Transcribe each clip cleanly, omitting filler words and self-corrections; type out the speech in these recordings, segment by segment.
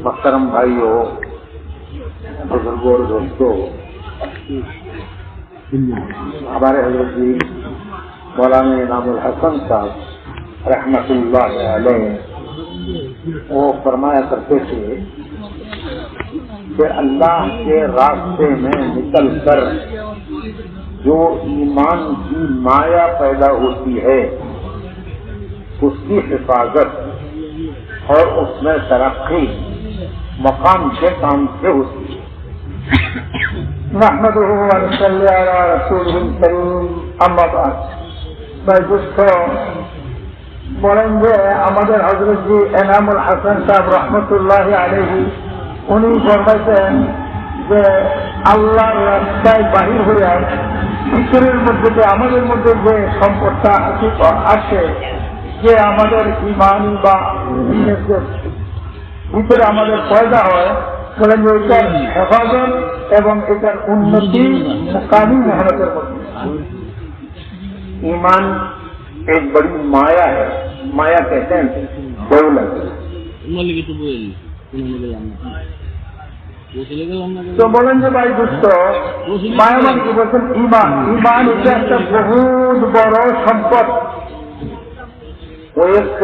मोहतरम भाइयों, बुजुर्गों और दोस्तों, हमारे हजरत जी मौलाना इनामुल हसन साहब रहमतुल्लाह अलैह वो फरमाया करते थे कि अल्लाह के रास्ते में निकलकर जो ईमान की माया पैदा होती है उसकी हिफाजत और उसमें तरक्की मकाम के काम से होती है। नहमदुहु व नसल्ली अला रसूलिल करीम, अम्मा बाद। भाई दोस्तों, बोलेंगे हमारे हजरत जी इनामुल हसन साहब रहमतुल्लाह अलैहि उन्हीं फरमाइतें যে আল্লাহর রাস্তায় বাহির হয়ে ভিতরের মধ্যে যে আমাদের মধ্যে যে সম্পদটা আছে, যে আমাদের ইমান বা ভিতরে আমাদের পয়দা হয়, বলেন যে এটার হেফাজত এবং এটার উন্নতি মুকামি মেহনতের মধ্যে। ईमान एक बड़ी माया है, माया कहते हैं दौलत। तो बोलें जो भाई दोस्तों, माया मान की बोलते ईमान, ईमान এটা একটা बहुत बड़ा संपद। वो एक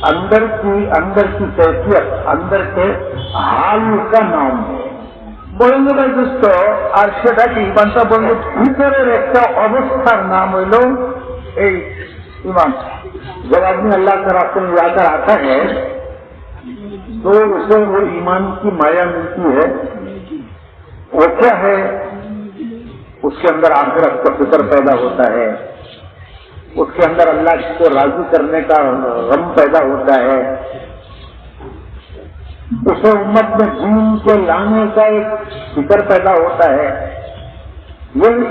अंदर की कैफियत, अंदर के हाल का नाम है। बोलेंगे भाई दोस्तों, और সেটা কি ইমানটা বললে ভিতরের একটা অবস্থার নাম হইল এই ईमान। जब आदमी अल्लाह के रास्ते में जाकर आता है तो उसे वो ईमान की माया मिलती है। वो क्या है? उसके अंदर आखिरत का फिक्र पैदा होता है, उसके अंदर अल्लाह को राजी करने का गम पैदा होता है, उसे उम्मत में दीन को लाने का एक फिक्र पैदा होता है।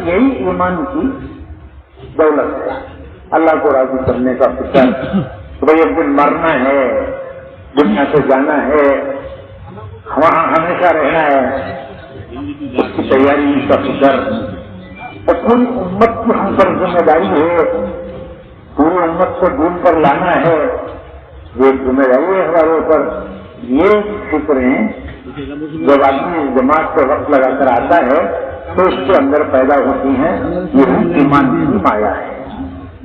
यही ईमान की दौलत है, अल्लाह को राजी करने का फिक्र। तो भाई एक दिन मरना है, दुनिया से जाना है, वहां हमेशा रहना है, उसकी तैयारी का फिक्र। और पूरी उम्मत की हम पर जिम्मेदारी है, पूरी उम्मत को दीन पर लाना है, ये जिम्मेदारी है हमारे ऊपर। ये फिक्रें जब आदमी जमात को वक्त लगाकर आता है तो उसके अंदर पैदा होती हैं। यही ईमान की माया है।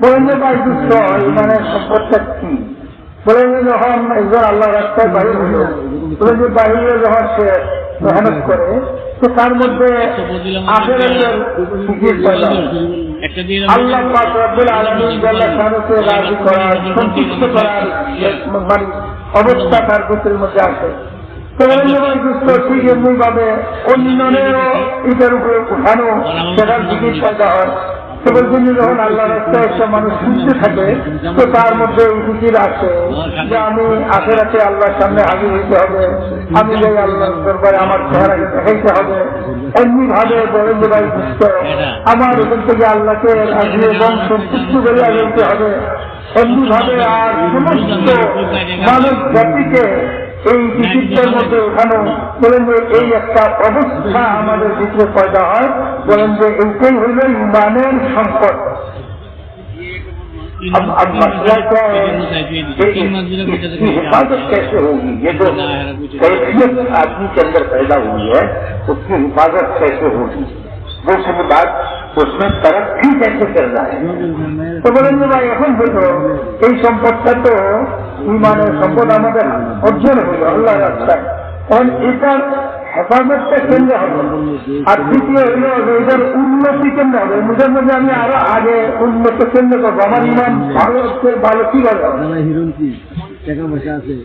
बोलेंगे भाई दोस्तों, ईमान संपत्ति की बोलेंगे जो हम इधर अल्लाह रास्ते बाहर हुए, बोलेंगे बाहर जो से मेहनत करे तो तार मध्य आखिरতের ফিকির पैदा আল্লাহ পাক রব্বুল আলামিন জাল্লা শানুকে রাজি করার, সন্তুষ্ট করার মানে অবস্থা তার ভিতরের মধ্যে আছে। তো ঠিক এমনি ভাবে অন্যান্যেরও এটার উপরে উঠানো সেটার ফিকির पैदा হয়। কেবল তিনি যখন আল্লাহ রাস্তায় একটা মানুষ শুনতে থাকে তো তার মধ্যে এই ফিকির আছে যে আমি আখেরাতে আল্লাহর সামনে হাজির হইতে হবে, আমি যাই আল্লাহর দরবারে আমার চেহারাকে দেখাইতে হবে। এমনি ভাবে বলেন যে ভাই বুঝতে আমার এখান থেকে আল্লাহকে রাজি এবং সন্তুষ্ট করে আনতে হবে। এমনি ভাবে আর সমস্ত মানব জাতিকে এই বিচিত্রের মধ্যে ওঠানো, বলেন যে এই একটা অবস্থা আমাদের ভিতরে পয়দা হয়। বলেন যে এইটাই হইল ইমানের সম্পদ। अब मसला क्या है कि इसकी हिफाजत कैसे होगी? ये जो कैफियत आदमी के अंदर पैदा हुई है उसकी हिफाजत कैसे होगी? दूसरी बात, उसमें तरक्की कैसे करना है? तो बोलेंगे भाई এখন হইল এই সম্পদটা তো ইমানের সম্পদ আমাদের অর্জন হইল আল্লাহ রাস্তায়। এখন এটার হেফাজতটা কেন্দ্র হবে। আর দ্বিতীয় হইল এটার উন্নতি কেন্দ্র হবে। মুখের মধ্যে আমি আরো আগে উন্নত কেন্দ্র করবো। আমার ইমান ভালো ভালো কি হবে? টাকা পয়সা আছে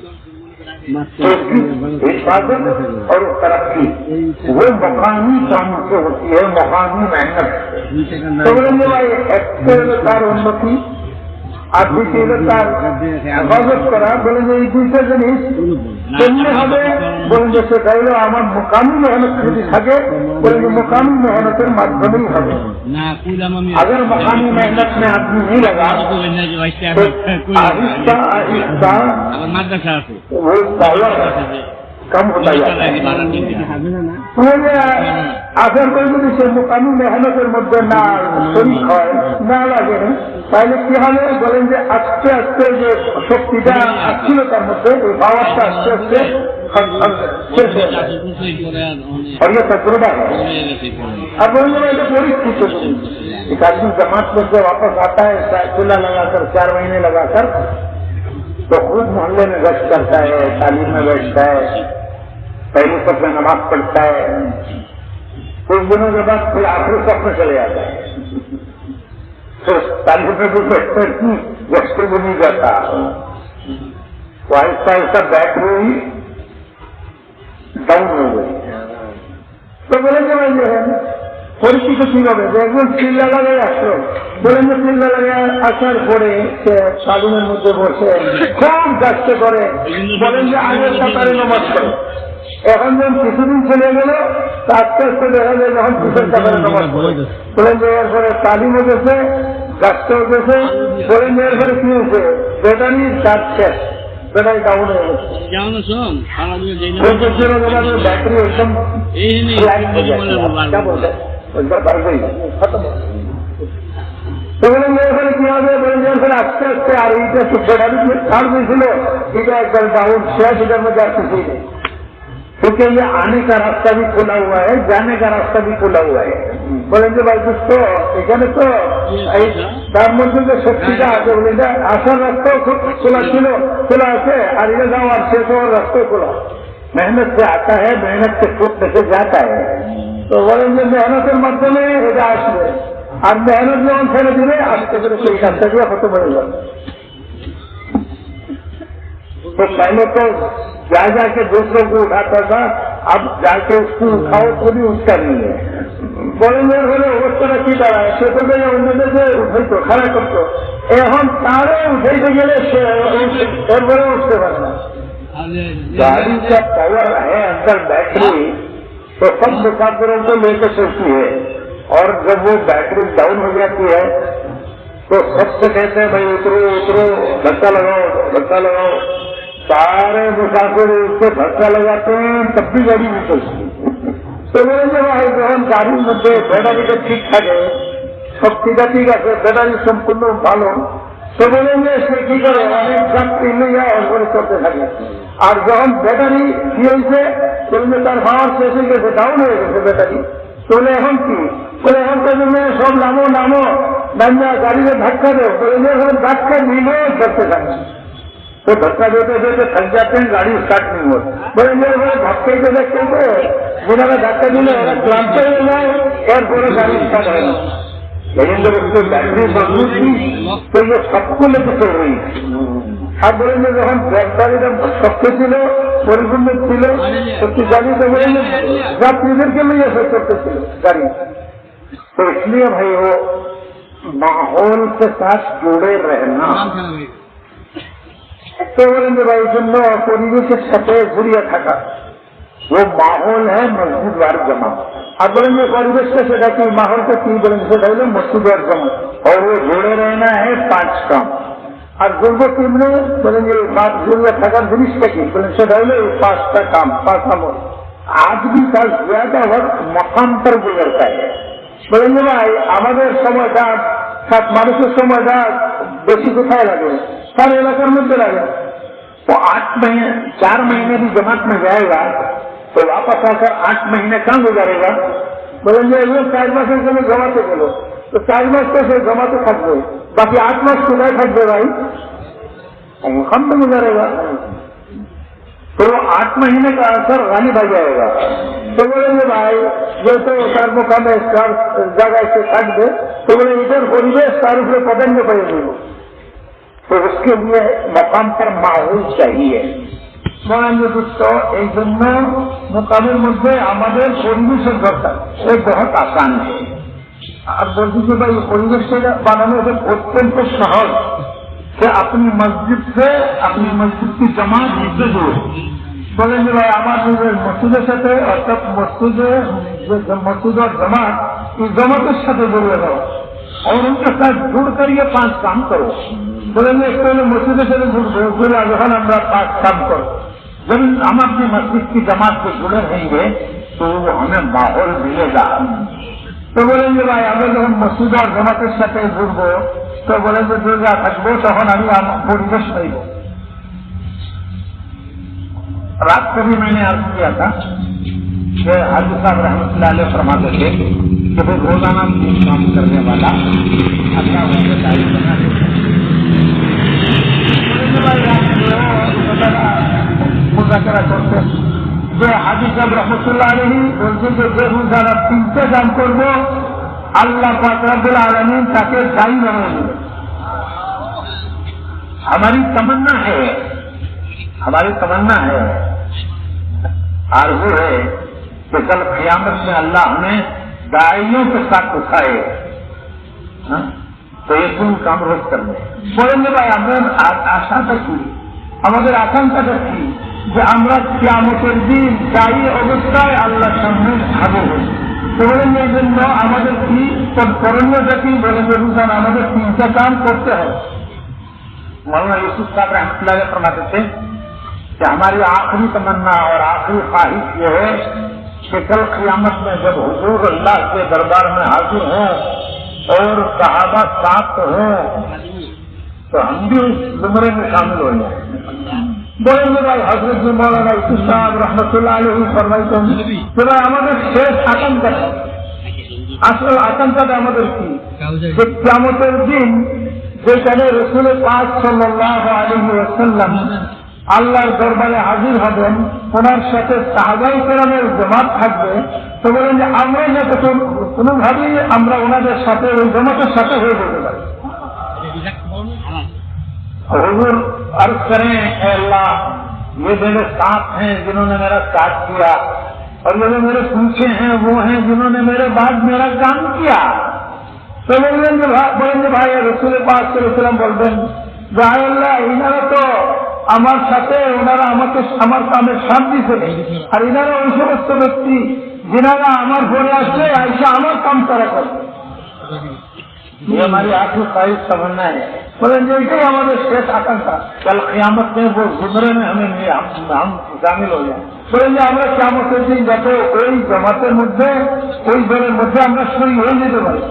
हिफाजत और तरक्की वो मकामी काम से होती है, मकामी मेहनत। तो बोलेंगे भाई एक তার উন্নতি আর দ্বিতীয় তার হেফাজত করা। বলেন যে এই দুইটা জিনিস কেমনে হবে? বলেন যে সেটা হলো আমার মোকামি মেহনত যদি থাকে, বলেন যে মোকামি মেহনতের মাধ্যমেই হবে। अगर मकामी मेहनत में आदमी नहीं लगा तो आहिस्ता आहिस्ता वो पावर कम होता जाता है। आखिर कोई যদি সে মোকামি মেহনতের মধ্যে না শরীক হয়, না লাগে, তাহলে কি হবে? বলেন যে আস্তে আস্তে যে শক্তিটা আসছিল তার মধ্যে, ওই পাওয়ারটা আস্তে আস্তে और ये तजुर्बा है। अब बोलेंगे तो पूरी एक आदमी जमात में से वापस आता है चूल्हा लगाकर 4 महीने लगाकर, तो खूब मोहल्ले में गश्त करता है, तालीम में बैठता है, पहले सब में नमाज पढ़ता है, कुछ दिनों के बाद फिर आखिरी सब में चले जाता है, तो तालीम में भी बैठते गश्त भी नहीं करता, तो आहिस्ता आहिस्ता बैटरी डाउन हो गई। तो बोलेंगे भाई जो है পরিচিত কিভাবে একজন চিল্লা লাগাই আসলো, বলেন যে চিল্লা লাগাই আসার পরে সে সালুনের মধ্যে বসে খুব গাছতে করে, বলেন যে আগের কাতারে নামাজ পড়ে। এখন যখন কিছুদিন চলে গেল আস্তে আস্তে দেখা যায় যখন পিছের কাতারে নামাজ পড়ে, বলেন যে এরপরে তালিমও গেছে, গাছতেও গেছে, বলেন যে এরপরে কি হয়েছে ব্যাটারি গাছ শেষ, ব্যাটারি ডাউন হয়ে গেছে, ব্যাটারি একদম बढ़ गई खत्म। तो बोलेंगे কি হবে, বলেंगे আস্তে আস্তে আর এইটা তো ব্যাটারি ছাড় দিয়েছিল, এটা একদম डाउन শেষ, এটার মধ্যে আর কিছুই নেই, क्योंकि ये आने का रास्ता भी खुला हुआ है, जाने का रास्ता भी खुला हुआ है। बोलेंगे भाई दोस्तों এখানে তো তার মধ্যে যে শক্তিটা আছে, বলে আসার রাস্তাও খোলা ছিল, খোলা আছে, আর এটা যাওয়ার শেষ হওয়ার রাস্তাও খোলা। मेहनत से आता है, मेहनत से खुद से जाता है। तो बोलेंगे मेहनतेর মাধ্যমে এটা আসবে, আর मेहनत যখন ছেড়ে দিলে আস্তে করে সেই রাস্তা দিয়ে হতে পারে। तो पहले तो जा जाके दूसरों को उठाता था, अब जाके उसको उठाओ तो भी उसका नहीं है। बोलेंगे অবস্থাটা কি দাঁড়ায়, সে তো অন্যদের যে উঠাইতো খারাপ করতো, এখন তারে উঠাইতে গেলে সে এরপরে উঠতে পারে না। गाड़ी का पावर है अंदर बैटरी, तो सब मुसाफिरों को लेकर चलती है, और जब वो बैटरी डाउन हो जाती है तो सबसे कहते हैं भाई उतरो उतरो, धक्का लगाओ धक्का लगाओ। सारे मुसाफिर उसको धक्का लगाते हैं, तब भी गाड़ी नहीं चलती। तो बोलेंगे भाई যখন গাড়ির মধ্যে ব্যাটারিটা ঠিক থাকে, সব ঠিক আছে, ব্যাটারি সম্পূর্ণ ভালো, তো বলেंगे সে কি করে অনেক যাত্রী নিয়ে অল্পরে চলতে থাকে। আর যখন ব্যাটারি কি হয়েছে, বলবে তার পাওয়ার শেষ হয়ে গেছে, ডাউন হয়ে গেছে ব্যাটারি, চলে এখন কি বলে এখন জন্য সব নামো নামো নামিয়া গাড়িতে ধাক্কা দেও, বলে এখন ধাক্কা নিলে ধরতে থাকে, तो धक्का देते देते थक जाते हैं, गाड़ी स्टार्ट नहीं होती। बोलेंगे धक्के के देखते हैं बिना धक्का दिले क्लांते हो जाए एयरपोर्ट गाड़ी स्टार्ट है, लेकिन जब उसकी बैटरी मजबूत थी तो ये सबको लेकर चल रही है। अब बोलेंगे যখন ব্যাটারিটা শক্ত ছিল, পরিপূর্ণ ছিল, সত্যি গাড়ি তো बोलेंगे যাত্রীদেরকে নিয়ে সব করতে ছিল गाड़ी। तो इसलिए भाई वो माहौल के साथ जुड़े रहना, तो बोलेंगे भाई জন্য পরিবেশের সাথে জড়িয়ে থাকা, वो माहौल है मस्जिद वार जमा। अब बोलेंगे परिवेश का सेटा की माहौल को की बोलेंगे सेटा हलो मस्जिद वार जमा, और वो जुड़े रहना है 5 काम। और जुड़बो किमने बोलेंगे बात जुड़िए থাকার জিনিসটা কি, बोलेंगे सेटा हलो 5টা काम, 5 काम। आदमी का ज्यादा वक्त मकाम पर गुजरता है। बोलेंगे भाई আমাদের সময়টা সাত মানুষের সময়টা বেশি কোথায় লাগে, सारे इलाकों में लगे। तो 4 महीने भी जमात में जाएगा तो वापस आकर 8 महीने कहाँ गुजारेगा, बोलेंगे 4 मास जमाते चलो, तो 4 मास से जमाते थक गए, बाकी 8 मास खुदा थक गए भाई, कम तो गुजारेगा। तो 8 महीने का असर गालिब आ जाएगा। तो बोलेंगे भाई ये तो कर्म कम है, जगह से थक दे, तो बोले इधर परिवेश तार ऊपर पकड़ने पड़ेगी, तो उसके लिए मकाम पर माहौल चाहिए। बोलेंगे दोस्तों एक जन्म मुकामेर मध्य हमारे परिवेश दरकार, ये बहुत आसान है। अब बोल दीजिए भाई परिवेश से बनाने से अत्यंत सहज से अपनी मस्जिद की जमात से जोड़े। बोलेंगे भाई हमारे मस्जिद साथ अर्थात मस्जिद और जमात इस जमात साथ जुड़े रहो और उनके साथ जुड़कर ये 5 काम करो। बोलेंगे मस्जिद से जुड़े जहाँ हमारा 5 काम करो, जब हम अपनी मस्जिद की जमात से जुड़े रहेंगे तो हमें माहौल मिलेगा। तो बोलेंगे भाई हमें जब मस्जिद और जमात साथ जुड़बो, तो बोलेंगे जुड़ा थकबो तक परिवेश नहीं। रात को भी मैंने अर्ज किया था कि हाजी साहब रहमतुल्लाह अलैह फरमाते थे कि वो रोजाना काम करने वाला अल्लाह उसे दाई बना देता मुज़ाकरा करते जो हाजी साहब रहमतुल्लाह अलैह बोलते जो रोजाना 3 काम करबो আল্লাহ পাক রব্বুল আলামিন তাকে দায়ী বানিয়ে দেবে। हमारी तमन्ना है आरज़ू है कि कल क़यामत में अल्लाह हमें दाइयों के साथ उठाए। तो ये 3 काम रोज करने बोलेंगे भाई हमें आशाটা কি আমাদের আকাঙ্ক্ষাটা কি যে আমরা কিয়ামতের দিন দায়ী অবস্থায় আল্লাহর সামনে হাজির হই। তো বলেন এই জন্য আমাদের কি করণীয়টা কি বলেন রোজান আমাদের 3টা काम করতে হবে। मौलाना यूसुफ साहब रहमतुल्लाह अलैह फरमाते थे कि हमारी आखिरी तमन्ना और आखिरी ख्वाहिश ये है कि कल क़यामत में जब हुजूर अल्लाह के दरबार में हाजिर हों और सहाबा साथ हों तो हम भी उस जुमरे में शामिल हो जाए। बोलेंगे भाई हजरत मौलाना यूसुफ साहब रहमतुल्लाह अलैह फरमाते हैं कि भाई हमारे शेष आकांक्षा আসল আকাঙ্ক্ষাটা আমাদের কি যে কিয়ামতের দিন যেখানে রাসূল পাক সাল্লাল্লাহু আলাইহি ওয়াসাল্লাম আল্লাহর দরবারে হাজির হবেন ওনার সাথে সাহাবায়ে কেরামের জামাত থাকবে। তো বলেন যে আমরা যাতে কোনোভাবেই আমরা ওনাদের সাথে ওই জামাতের সাথে হয়ে যেতে পারি। हुजूर अर्ज करें अल्लाह ये मेरे साथ हैं जिन्होंने मेरा साथ किया और ये जो मेरे पीछे हैं वो हैं जिन्होंने मेरे बाद मेरा काम किया। तो बोलेंगे भाई रसूल पाक साल्लाल्लाहु अलैहि वसल्लम बोलবেন যে আল্লাহ ইনারা তো আমার সাথে ওনারা আমাকে আমার কামে সাথ দিয়েছে আর ইনারা ওই সমস্ত ব্যক্তি जिन्होंने আমার পরে আসলে আইসা আমার কাম তারা করে। ये हमारी आखिरी ख्वाहिश तमन्ना है। बोलेंगे यही हमारे शेष आकांक्षा कल क़यामत में वो जुमरे में हमें हम शामिल हो जाए। बोलेंगे আমরা কিয়ামতের দিন যাতে ওই জামাতের মধ্যে ওই দলের মধ্যে আমরা শরীক হয়ে যেতে পারি।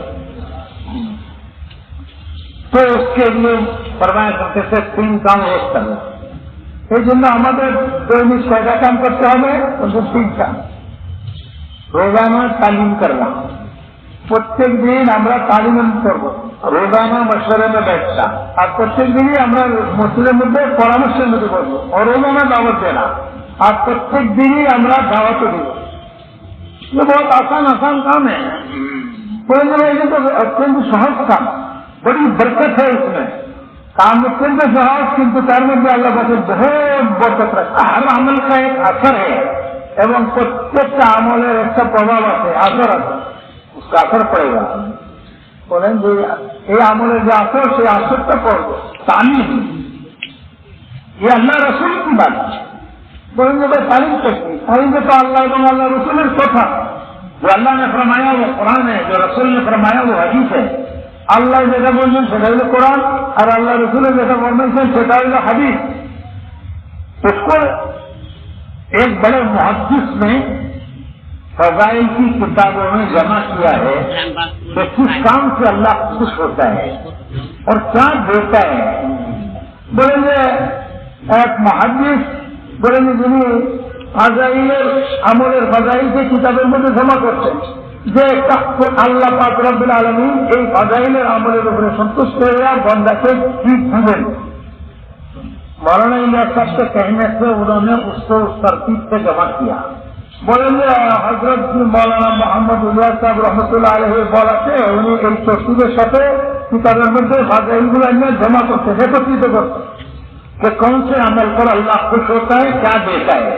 तो उसके लिए फरमाया करते थे 3 काम रोज करना। এই জন্য আমাদের দৈনিক 6টা काम करते হবে उनको 3 काम रोजाना तालीम करना। प्रत्येक दिन আমরা तालीम করব रोजाना मशवरे में बैठना और प्रत्येक दिन আমরা মসজিদের মধ্যে পরামর্শের মধ্যে বসবো और रोजाना दावत देना और प्रत्येक दिन ही আমরা दावत देव। ये बहुत आसान काम है। ये तो अत्यंत सहज काम बड़ी बरकत है इसमें काम अत्यंत सहज किंतु तार मध्य अल्लाह पाके बहुत बरकत रखा। हर अमल का एक असर है एवं प्रत्येक আমলের একটা প্রভাব আছে असर আছে उसका असर पड़ेगा। बोलें जो ये আমলের जो असर से असरটা पड़বে तालीम ये अल्लाह रसूल की बात है। बोलेंगे भाई तालीम कैसी तालीम तो अल्लाह एवं अल्लाह रसूल কথা जो अल्लाह ने फरमाया वो कुरान है जो रसूल ने फरमाया वो हदीस है। अल्लाह जैसा बोलছেন সেটা হলো कुरान और अल्लाह रसूल जैसा बोलছেন সেটা হলো हदीस। उसको एक बड़े मुहद्दिस ने फज़ाइल की किताबों में जमा किया है कि किस काम से अल्लाह खुश होता है और क्या देता है। बोलेंगे एक मुहद्दिस बोलेंगे जिन्हें ফাজাইলের আমলের ফাজাইলকে কিতাবের মধ্যে জমা করছেন যে আল্লাহ পাক রব্বুল আলামিন এই ফাজাইলের আমলের উপরে সন্তুষ্ট হয়ে বন্দাকে কি দিবেন। मौलाना इलियास साहब के कहने से उन्होंने उसको उस तरतीब से जमा किया। बोलेंगे हजरत मौलाना मोहम्मद इलियास साहब रहमतुल्लाह अलैहि बोलाते उन्हें एक तरतीबेर साथे किताबेर मধ্যে ফাজাইলগুলো এনে जमा करते एकत्रित करते कि कौन से अमल पर अल्लाह खुश होता है क्या देता है।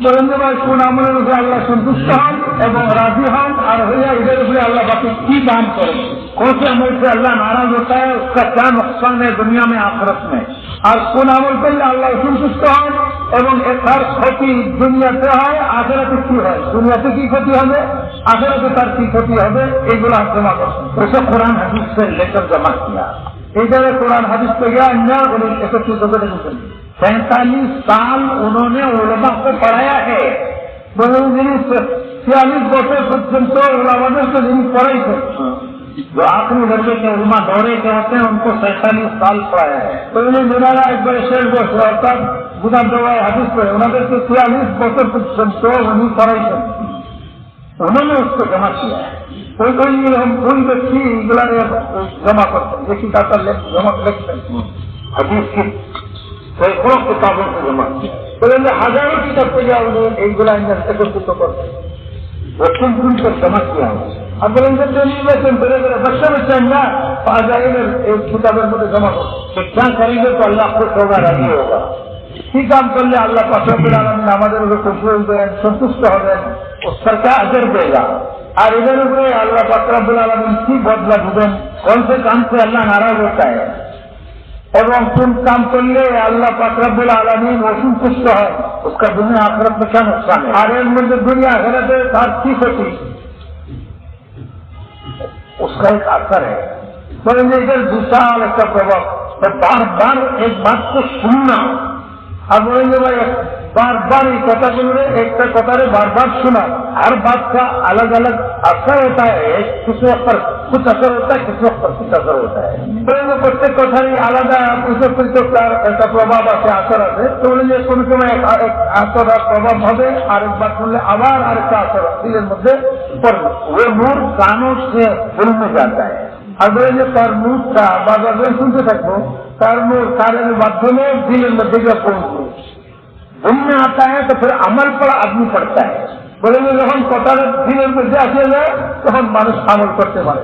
बोलेंगे भाई কোন আমলের উপরে আল্লাহ সন্তুষ্ট হন এবং রাজি হন और भैया इधर উপরে আল্লাह बाकी की दान करें। कौन से अमल से अल्लाह नाराज होता है उसका क्या नुकसान है दुनिया में आखिरत में और कौन अमल करले আল্লাহ সন্তুষ্ট হন এবং এর ক্ষতি দুনিয়াতে হয় আখিরাতে কি হয় দুনিয়াতে কি ক্ষতি হবে আখিরাতে তার কি ক্ষতি হবে এগুলো জমা করুন। उसे कुरान हदीस से लेकर जमा किया। इधर कुरान हदीस पे गया अन्य उन्हें एकत्रित होकर 45 साल उन्होंने उलमा को पढ़ाया है। 46 বছর পর্যন্ত उलमाদেরকে যিনি পড়াইছে जो आखिरी दर्जे के उलमा दौरे के होते हैं उनको 47 साल पढ़ाया है। तो इन्हें मिलाना एक बड़े शेर को अर्थात গুনার দেওয়ায় হাদিস করে ওনাদেরকে 43 বছর পর্যন্ত উনি করাইছেন, उन्होंने उसको जमा किया है। कोई व्यक्ति जमा करते हैं, देखिए जमा लिखते हैं हदीस की सैकड़ों किताबों से जमा किया, बोलेंगे हजारों किताब को या उन्हें एक एकत्रित करते वो कुल पर जमा किया है। अब बोलेंगे टेलीविजन बड़े बड़े बच्चे ना आ जाएंगे एक किताबें मुझे जमा करो, तो क्या करेंगे तो अल्लाह खुश होगा, राजी होगा। কি কাম করলে আল্লাহ পাক রব্বুল আলামিন আমাদের উপরে খুশি হবেন, সন্তুষ্ট হবেন, उसका अजर देगा। और इधर উপরে আল্লাহ পাক রব্বুল আলামিন কি বদলা দিবেন, कौन से काम से अल्लाह नाराज होता है এবং কোন কাম করলে আল্লাহ পাক রব্বুল আলামিন অসন্তুষ্ট হয়, उसका दुनिया आखिरत में क्या नुकसान है। और এর মধ্যে दुनिया आखिरत তার কি ক্ষতি, उसका एक असर है। बोलेंगे इधर विशाल একটা प्रभाव, तो बार बार एक बात को सुनना। अब बोलेंगे भाई बार बार ये कथा बोल एक कथा बार बार सुना, हर बात का अलग अलग असर होता है, किस वक्त पर कुछ असर होता है, किस वक्त पर कुछ असर होता है। बोलेंगे प्रत्येक कथार आलादा একটা প্রভাব আছে, আসর আছে। তো বলেন যে কোন সময় এক আসর প্রভাব হবে, আরেকবার শুনলে আবার আরেকটা আসর দিলের মধ্যে পড়বে, वो नूर कानों से दिल में जाता है। আর বলেন যে তার নূরটা বারবার শুনতে থাকবো, তার नूर কানের মাধ্যমে দিলের মধ্যে গিয়ে পৌঁছবে, दिल में आता है तो फिर अमल पर आदमी पड़ता है। बोलेंगे যখন কথাটা দিলের মধ্যে আসে যায় তখন মানুষ আমল करते পারে।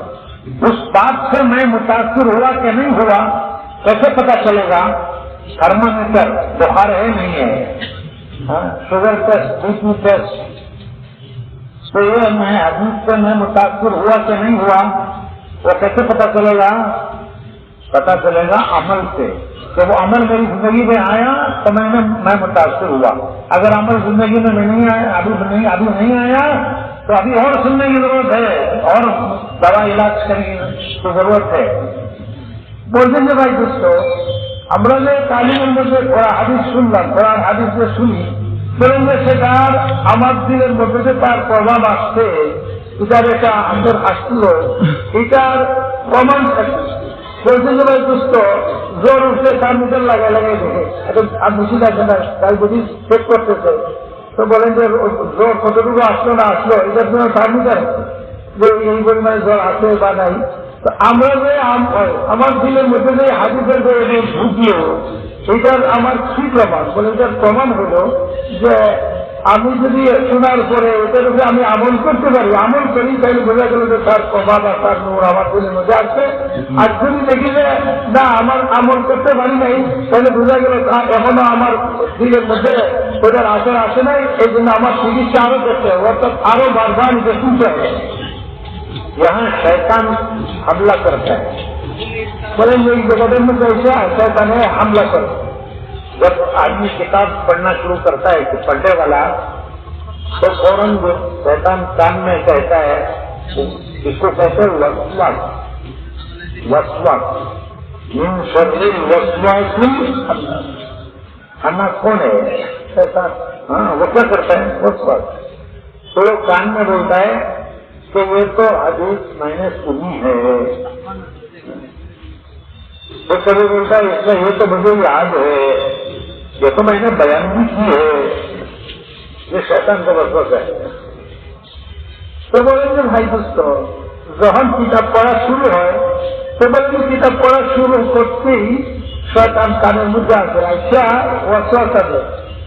उस बात से मैं मुतासिर हुआ कि नहीं हुआ कैसे पता चलेगा, थर्मामीटर बुखार है नहीं है, शुगर टेस्ट, बीपी टेस्ट, तो ये मैं हदीस से मैं मुतासिर हुआ कि नहीं हुआ वो कैसे पता चलेगा, पता चलेगा अमल से। जब वो अमल मेरी जिंदगी में आया तो मैं मुतासिर हुआ, अगर अमल जिंदगी में नहीं आया, अभी नहीं आया तो अभी और सुनने की जरूरत है, और दवा इलाज करने की जरूरत है। बोल देंगे भाई दोस्तों, আমরা যে তালিমের মধ্যে হাদিস শুনলাম, কোরআন হাদিস যে শুনি, বলেंगे সেটার আমার দিলের মধ্যে যে তার প্রভাব আসছে, এটার এটা আমাদের আসছিল, এটার প্রমাণ থাকে। বলছেন যে ভাই দোস্ত জ্বর উঠলে তার মিটার লাগাই দেখে এখন আর বেশি লাগছে না, তাই বুঝি চেক করতেছে, তো বলেন যে জ্বর কতটুকু আসলো না আসলো এটার জন্য তার মিটার যে এই পরিমাণে জ্বর আছে বা নাই। তো আমরা যে আমার দিলের মধ্যে যে হাদিসের ঢুকিয়ে এটার আমার কি প্রমাণ, বলে এটার প্রমাণ হলো যে আমি যদি শোনার পরে এটার উপরে আমি আমল করতে পারি, আমল করি, তাহলে বোঝা গেল যে তার প্রভাব আর তার নূর আমার দিলের মধ্যে আসছে। আর যদি দেখি যে না আমার আমল করতে পারি নাই, তাহলে বোঝা গেল এখনো আমার দিলের মধ্যে ওটার আসর আসে নাই, এই জন্য আমার চিকিৎসা আরো করতে হবে, অর্থাৎ আরো বারবার নিজে শুনতে হবে। यहाँ शैतान हमला करता है, बोले ये जगह में कैसे शैतान है हमला कर। जब आदमी किताब पढ़ना शुरू करता है कि पढ़ने वाला, तो फौरन शैतान कान में कहता है, इसको कहते हैं वसवास, वसवास इन शरीर वसवासी खन्नास कौन है, शैतान। हाँ वो क्या करता है, वसवास। तो कान में बोलता है तो ये तो हदीस मैंने सुनी है, तो कभी बोलता है इसमें ये तो मुझे याद है, ये तो मैंने बयान भी की है, ये शैतान का वसवस है। तो बोलेंगे भाई दोस्तों जहन किताब पढ़ा शुरू है, तो बोलेंगे किताब पढ़ा शुरू करते ही शैतान काনের মধ্যে আসে, अच्छा वसवस है,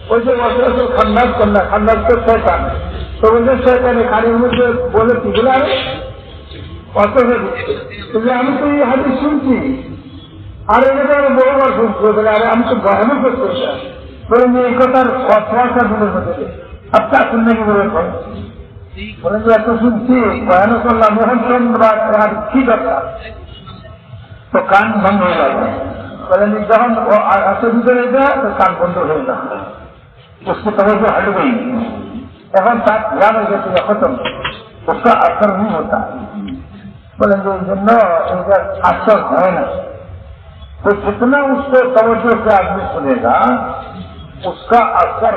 वो जो वसवस खन्नास करना, खन्नास तो शैतान। तो बोलते शैतान काনের মধ্যে বলে কি বলে আরে वसवस দিচ্ছে, আমি তো এই হাদিস শুনছি, আর এটা বহুবার শুনছি, বলে আরে আমি তো বয়ানও করতে চাই, বলেন যে এই কথার वसवसा দিলের মধ্যে আপনার শুনলে কি বলে বলেন যে এত শুনছি বয়ানও করলাম, এখন আর কি দরকার, তো কান বন্ধ হয়ে যাবে। বলেন যখন আসে ভিতরে যায় তো কান বন্ধ হয়ে যাবে, उसको तवज्जो हट गई, এখন তার ध्यान हो जाती है खत्म, उसका असर नहीं होता। बोलेंगे जन्म इधर असर है ना, तो जितना उसको तवज्जो से आदमी सुनेगा उसका असर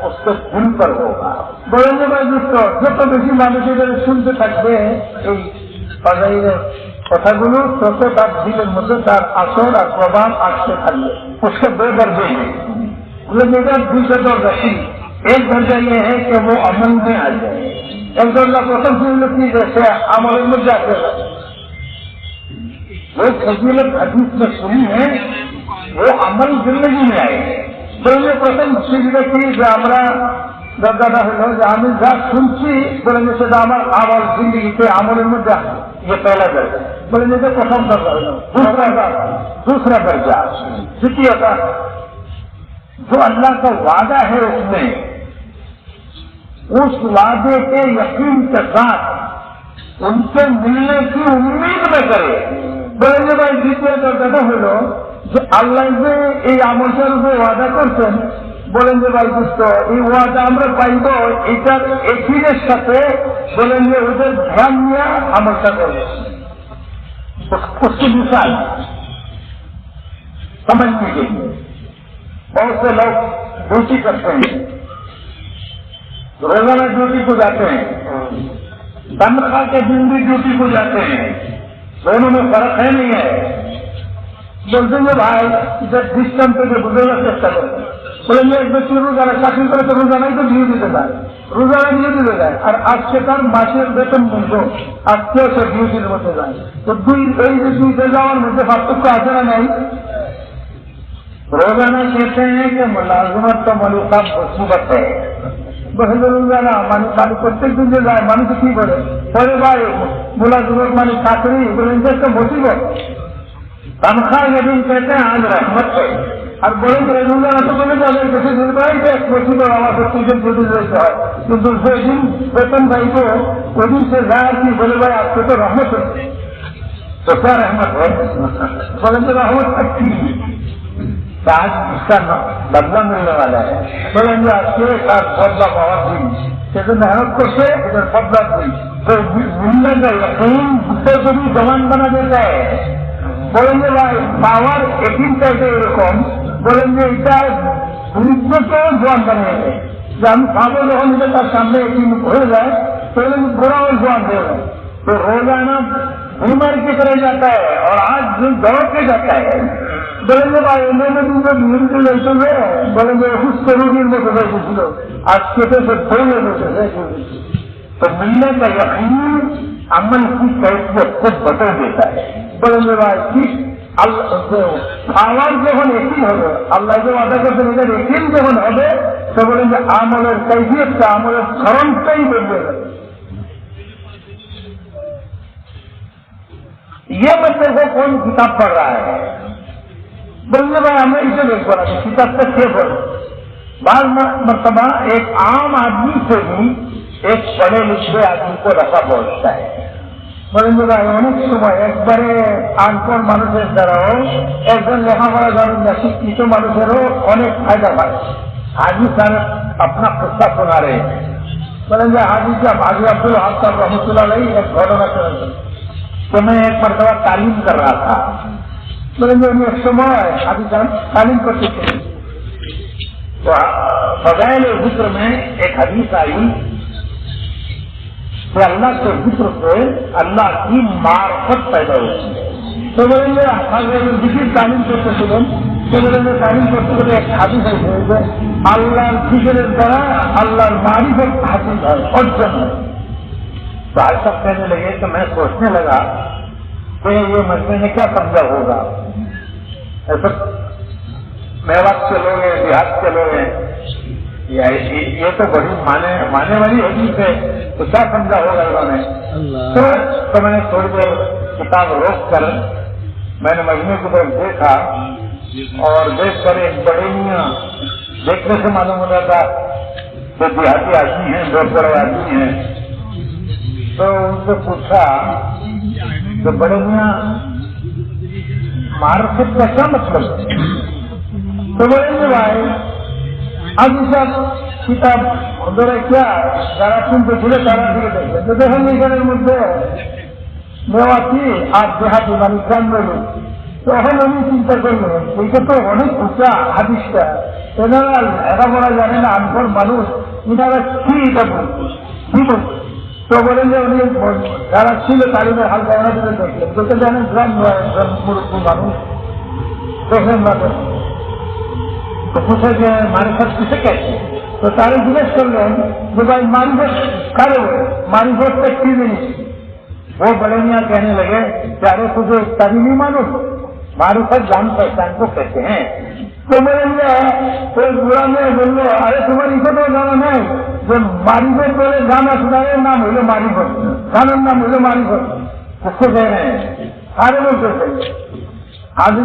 उसके दिल पर होगा। बोलेंगे भाई दोस्तों যত বেশি মানুষের শুনতে থাকবে এই ফজাইলের কথাগুলো, তত তার দিলের মধ্যে তার আসর আর প্রভাব আসতে থাকবে, उसके बेदर्जे मेरा दूसरा दर्जा एक दर्जा ये है कि वो अमल में आ जाए। एक दर्जा प्रथम फजीलत की जैसे अमल में जाते वो फजीलत हदीस में सुनी है वो अमल जिंदगी में आए। बोलेंगे प्रथम फजीलत की जो हमारा दर्जा हलो जो आमिर जा सुनছি बोलेंगे সেটা আমার আমল जिंदगी আমলের মধ্যে ये पहला दर्जा। बोलेंगे तो प्रथम दर्जा हलो दूसरा दर्जा द्वितीय का जो अल्लाह का वादा है उसमें उस वादे के यकीन के साथ उनसे मिलने की उम्मीद में करे। बोलेंगे भाई द्वितीय दर्जा हलो जो আল্লাহ যে এই আমলটার উপরে ওয়াদা করছেন বলেন যে ভাই বুঝতো এই ওয়াদা আমরা পাইব এটার একিনের সাথে বলেন যে ওদের ধ্যান নিয়ে আমলটা করবে। उसकी मिसाल समझ लीजिए बहुत से लोग ड्यूटी करते हैं रोजाना ड्यूटी को जाते हैं तनख्वाह के दिन भी ड्यूटी को जाते हैं दोनों में फर्क है नहीं है। बोलते हैं भाई जब सिस्टम पे जो गुजरना चेष्टा करें बोलेंगे एक व्यक्ति रोजाना चाकरी करे तो रोजाना ही तो ड्यूटी देता है रोजाना ड्यूटी देता है और आज के कारण मासेर वेतन मिलतो আজকেও সে ডিউটির মধ্যে যায় তো এই যে দুইটা যাওয়ার মধ্যে পার্থক্য আছে না নাই। रोजाना कहते हैं कि मुलाजमत तो मुलाकात मुसीबत है বসে রোজানা মানে মানে প্রত্যেক দিন যে যায় মানুষ কি করে পরে ভাই মুলাজমত মানে চাকরি বলেন যে একটা মুসিবত तनख्वाह ये दिन कहते हैं आज रहमत है और बोलेंगे रोजाना तो बोले जाए किसी दिन भाई एक मुसीबत आवाज पूजन ड्यूटी देते है तो दूसरे दिन वेतन भाई को वो दिन से जाहिर की बोले भाई आपको तो रहमत है तो क्या रहमत है बोलेंगे रहमत अच्छी आज इसका बदला मिलने वाला है। बोलेंगे आपके साथ बदला बहुत दिन जैसे मेहनत करते इधर बदला हुई तो मिलने का यकीन दूसरे को भी जवान बना देता है। बोलेंगे भाई पावर यकीन करते एरकम बोलेंगे এটা গুরুত্বকেও জোয়ান বানিয়ে দেয় যে আমি খাবো যখন এটা তার সামনে यकीन হয়ে যায় তাহলে बुराও জোয়াन দেয় तो रोजाना बीमार की तरह जाता है और आज दिन दौड़ के जाता है। बोलेंगे भाई उन्होंने तुमको मिलते रहते हुए बोलेंगे कुछ करोगी में तो कुछ लो आज के तो बोले तो मिलने का यकीन अमल की कैफियत को बदल देता है। बोलेंगे भाई ठीक आवाज যখন একই হবে আল্লাহ যে ওয়াদা করছেন এটার একই যখন হবে তো বলেন যে আমলের कैफियतটা আমলের ধরনটাই বদলে যাবে। ये बच्चे को कौन किताब पढ़ रहा है बोलने भाई हमें इसे नहीं पढ़ा किताब तक क्या पढ़ो। बार मरतबा एक आम आदमी से भी एक पढ़े लिखे आदमी को रखा पहुंचता है। बोलेंगे भाई अनेक समय एक बारे आनपढ़ मानुषेर द्वाराओ एकजन लेखापड़ा जानेन ना शिक्षित मानुषेरो अनेक फायदा पाय। हाजी साहब अपना किस्सा सुना रहे हैं। बोलेंगे हाजी साहब हाजी अब्दुल हक साहब रहमतुल्लाह अलैह एक घटना सुनाते तो मैं एक मरतबा तालीम कर रहा था। बोलेंगे एक समय हाजी साहब तालीम करते थे तो फज़ाइल ज़िक्र में एक हदीस आई कि अल्लाह के जिक्र से अल्लाह की मार्फत पैदा होती है। तो बोलेंगे जिक्र तालीम करते थे तो बोलेंगे तालीम करते करते एक हादिस है अल्लाह जिक्र द्वारा अल्लाह मारिफत हासिल है अर्जन है। तो आज तक कहने लगे तो मैं सोचने लगा कि ये मजमे ने क्या समझा होगा। ऐसा मेवात के लोग हैं देहात के लोग हैं ये तो बड़ी माने वाली हदीस है तो क्या समझा होगा इन्होंने। तो मैंने थोड़ी देर किताब रोक कर मैंने मजमे की तरफ देखा और देख कर एक बड़ेनियां देखने से मालूम होता था तो देहाती आदमी है बहुत बड़े आदमी हैं। तो उनसे पूछा तो बड़ेनियां मार्फत का क्या मतलब है। तो बोलेंगे भाई आज सब किताब ধরে क्या যারা শুনতে ছিল তারা দিয়ে দেখবে তো দেখেন এখানের মধ্যে মেওয়াতি আর দেহাতি মানে গ্রামের তখন আমি চিন্তা করলাম এইটা তো অনেক উঁচা হাদিসটা এনারা লেখাপড়া জানে না আনপড় মানুষ এনারা কি এটা বলছে কি বলছে। তো বলেন যে উনি যারা ছিল তালিমের হালকা ওরা দিকে দেখলেন বলতে জানেন গ্রাম মুরব্বী মানুষ দেখেন না तो पूछा कि मारिफत किसे कहते हैं? तो सारे जिज्ञास कर रहे हैं जो भाई मारिफत करे मारिफत तक चीज नहीं। वो बड़े मियाँ कहने लगे प्यारे तुझे तभी नहीं मालूम, मारिफत जान पहचान को कहते हैं। तो मेरे लिए कोई बुरा नहीं बोल लो, अरे तुम्हारी को तो जाना नहीं, जो मारिफत बोले गाना सुनाए नाम हो मारिफत, गाना नाम हो मारिफत, उसको कह रहे हैं सारे लोग कहते हैं। आज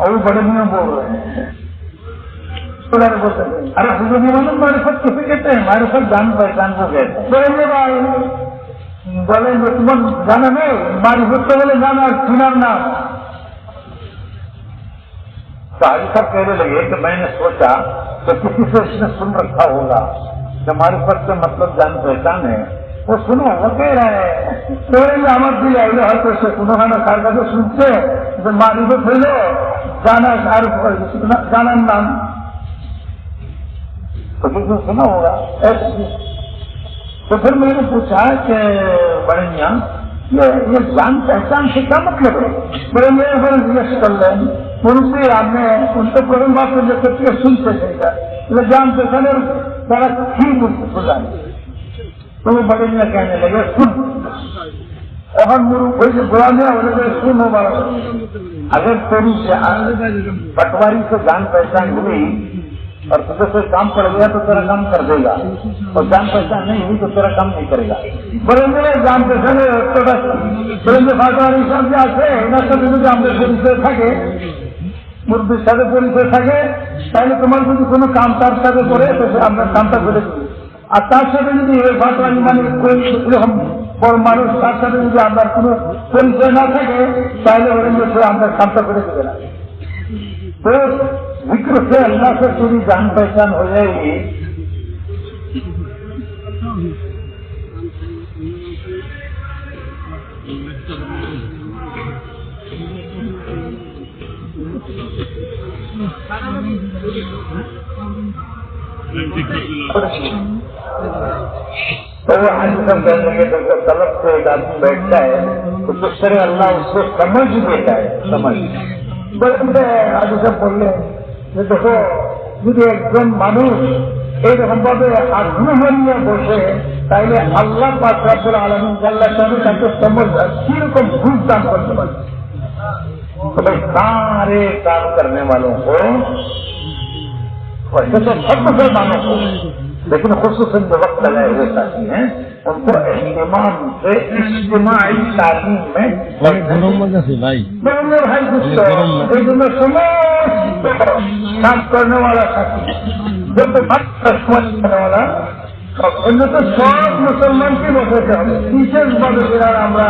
और बड़े मियाँ बोल रहे हैं बोलते हैं अरे तुझे नहीं मालूम मारिफत किसे कहते हैं? मारिफत जान पहचान को कहते हैं। बोलेंगे भाई बोलेंगे तुम जाना नहीं, मारिफत तो बोले जाना सुनार ना। तो आज सब कहने लगे कि मैंने सोचा तो किसी से इसने सुन रखा होगा कि मारिफत का मतलब जान पहचान है, वो सुनो वो कह रहा है तो हमारे भी आएगा हर कोई से सुनो खाना खार का तो सुनते तो मारिफत हो लो जाना जाना नाम तो किसी सुना होगा। तो फिर मैंने पूछा कि बड़े मियाँ ये जान पहचान से क्या मतलब है? बड़े मेरे पर यश कर रहे हैं उनसे आपने उनसे प्रथम बात कर सकती है सुनते चाहिए जान पहचान बड़ा ठीक सुना। तो वो बड़े मियाँ कहने लगे सुन और मुरु कोई से बुरा नहीं होने सुन हो बारा अगर तेरी पटवारी से जान पहचान हुई और तुझे कोई काम पड़ गया तो तेरा काम कर देगा और जान पहचान नहीं हुई तो तेरा काम नहीं करेगा। बड़े जान पहचान बड़े पटवारी सब आते পুলিশে থাকে মুরব্বীর সাথে পুলিশে থাকে তাহলে তোমার যদি কোনো কাম তার সাথে করে তো আমরা কামটা করে দিই। আর তার সাথে যদি পাটওয়ারি মানে এরকম বড় মানুষ তার সাথে যদি আপনার কোনো পরিচয় না থাকে তাহলে ওরা আমরা কামটা করে দেবে না। तो जिक्र से अल्लाह से पूरी जान पहचान हो जाएगी। तो वो आज सब कहने लगे तो तलब से एक आदमी बैठता है तो कुछ तरह अल्लाह उसको समझ देता है। समझ बड़े आज सब बोल रहे हैं देखो যদি একজন মানুষ এইরকমভাবে আগ্রহ নিয়ে বসে তাইলে আল্লাহ পাক রব্বুল আলামিন জাল্লা শানু তাকে समझ কিরকম ভুলদান করতে পারে। तो सारे काम करने वालों को वैसे तो सब मुसलमानों को लेकिन खुसूसन जो वक्त लगाए हुए साथी हैं उनको इस्तेमाल से इज्तिमाई तालीम में भाई काम करने वाला साथी जब तो करने वाला उनमें तो सब मुसलमान की वजह से हम टीचर्स वगैरह আমরা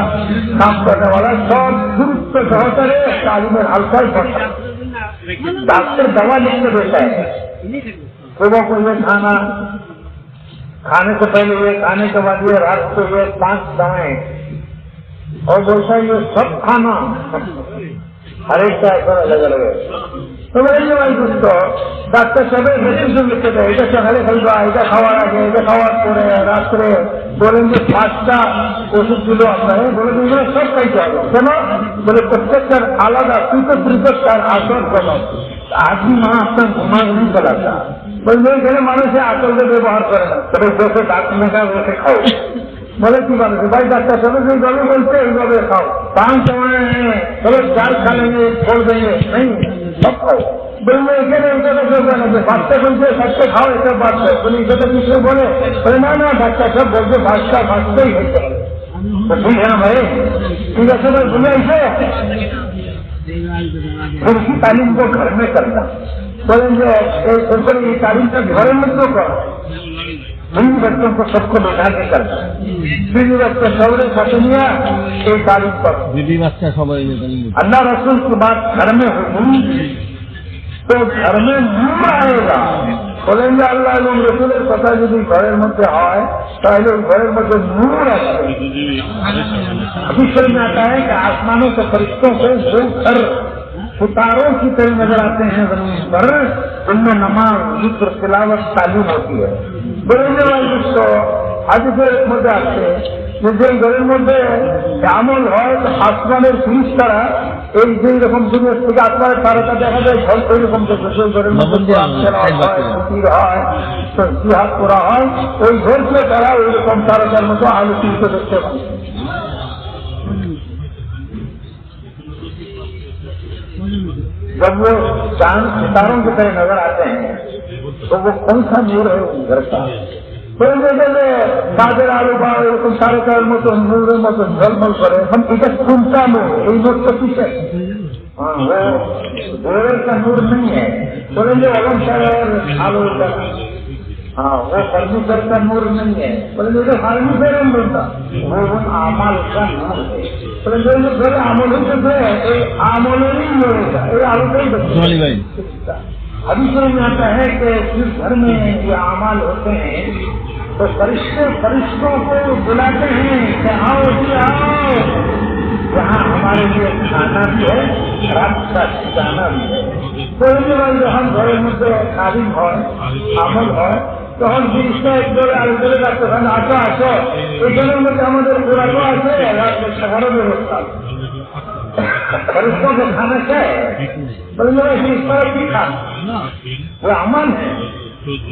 काम करने वाला सब गुरुत्व सहकारे तालीम में हल्का पड़ता। डॉक्टर दवा लिखने देता है सुबह को ये खाना खाने से पहले ये खाने के बाद ये रात को ये 5 दवाएं और बोलता ये सब खाना हर एक का ऐसा अलग अलग है। तो বলেন ভাই দোস্ত ডাক্তার সাহেব মেডিসিন লিখে দেয় এটা সকালে খাইবা এটা খাওয়ার আগে এটা খাওয়ার পরে রাত্রে বলেন যে 5টা ওষুধ দিল আপনারা বলে দিল সব খাইতে হবে কেন বলে প্রত্যেকটার আলাদা পৃথক তার আসর কম आदमी वहां अपना दिमाग नहीं चलाता बोले गए मानुष आकल का व्यवहार करे ना तो जैसे डॉक्टर ने कहा वैसे खाओ बोले की बात है भाई डॉक्टर सब गले बोलते हैं खाओ 5 दवाएं हैं चलो 4 खा लेंगे छोड़ देंगे नहीं सब खाओ बोले बादशाह बोलते सबसे खाओ ऐसा बात है बोले इसे तो किसने बोले ना ना डॉक्टर सब बोलते बादशाह ही है तो ठीक है ना भाई ठीक है सर बोले ऐसे फिर उसी तालीम को घर में करना बोलेंगे ये तालीम का घर में तो कर बीवी बच्चों को सबको बैठा के करना बीवी बच्चे सबने सतनिया एक तालीम पर बीवी बच्चा सब अल्लाह रसूल की बात घर में होगी तो घर में नूर आएगा बोलेंगे अल्लाह रसूल पता यदि घर मध्य है पहले घर मध्य नूर आएगा। अभी शरीर में आता है कि आसमानों के फरिश्तों को जो घर सितारों की तरह नजर आते हैं जमीन पर उनमें नमाज जिक्र तिलावत तालीम होती है। बोलेंगे भाई दोस्तों হাদিসের মধ্যে আছে যে ঘরের মধ্যে আমল হয় আসমানের ফিরিস্তারা এই যে রকম দুনিয়া থেকে আসমানের তারকা দেখা যায় ঘর ওই রকম দেখবে সেই ঘরের মধ্যে হয় জিহাদ করা হয় ওই ঘরকে তারা ওই রকম তারকার মতো আলোচিত দেখতে পায়। जब वो चांद सितारों की तरह नजर आते हैं तो वो कौन सा नूर है उस घर का? তাদের আলো বা এরকম তারকার মতন নূরের মতন ঝলমল করে हम এটা শুনতাম এই নূরটা কিসের? गोरे का नूर नहीं है, बोलेंगे अलंकार आलो हाँ वो फर्नीचर का नूर नहीं है, बोलेंगे तो फर्नीचर हम बोलता वो आमल का नूर है, बोलेंगे फिर आमल ही आमल नहीं मिलेगा ये आलो का ही अभी समझ में आता है कि जिस घर में ये आमाल होते हैं तो फरिश्तों को बुलाते हैं कि आओ जी आओ, यहाँ हमारे लिए खाना भी है रात का ठिकाना भी है। कोई भी बात যখন ঘরের মধ্যে কাবিল হয় আমল হয় তখন জিনিসটা একদম আলোচনা রাখতে হয় আসো আসো এখানের মধ্যে আমাদের পুরানো আছে রাত্রে খাবারও ব্যবস্থা फरिश्तों को खाना क्या है? बोलेंगे फरिश्ता की खा वो अमल है,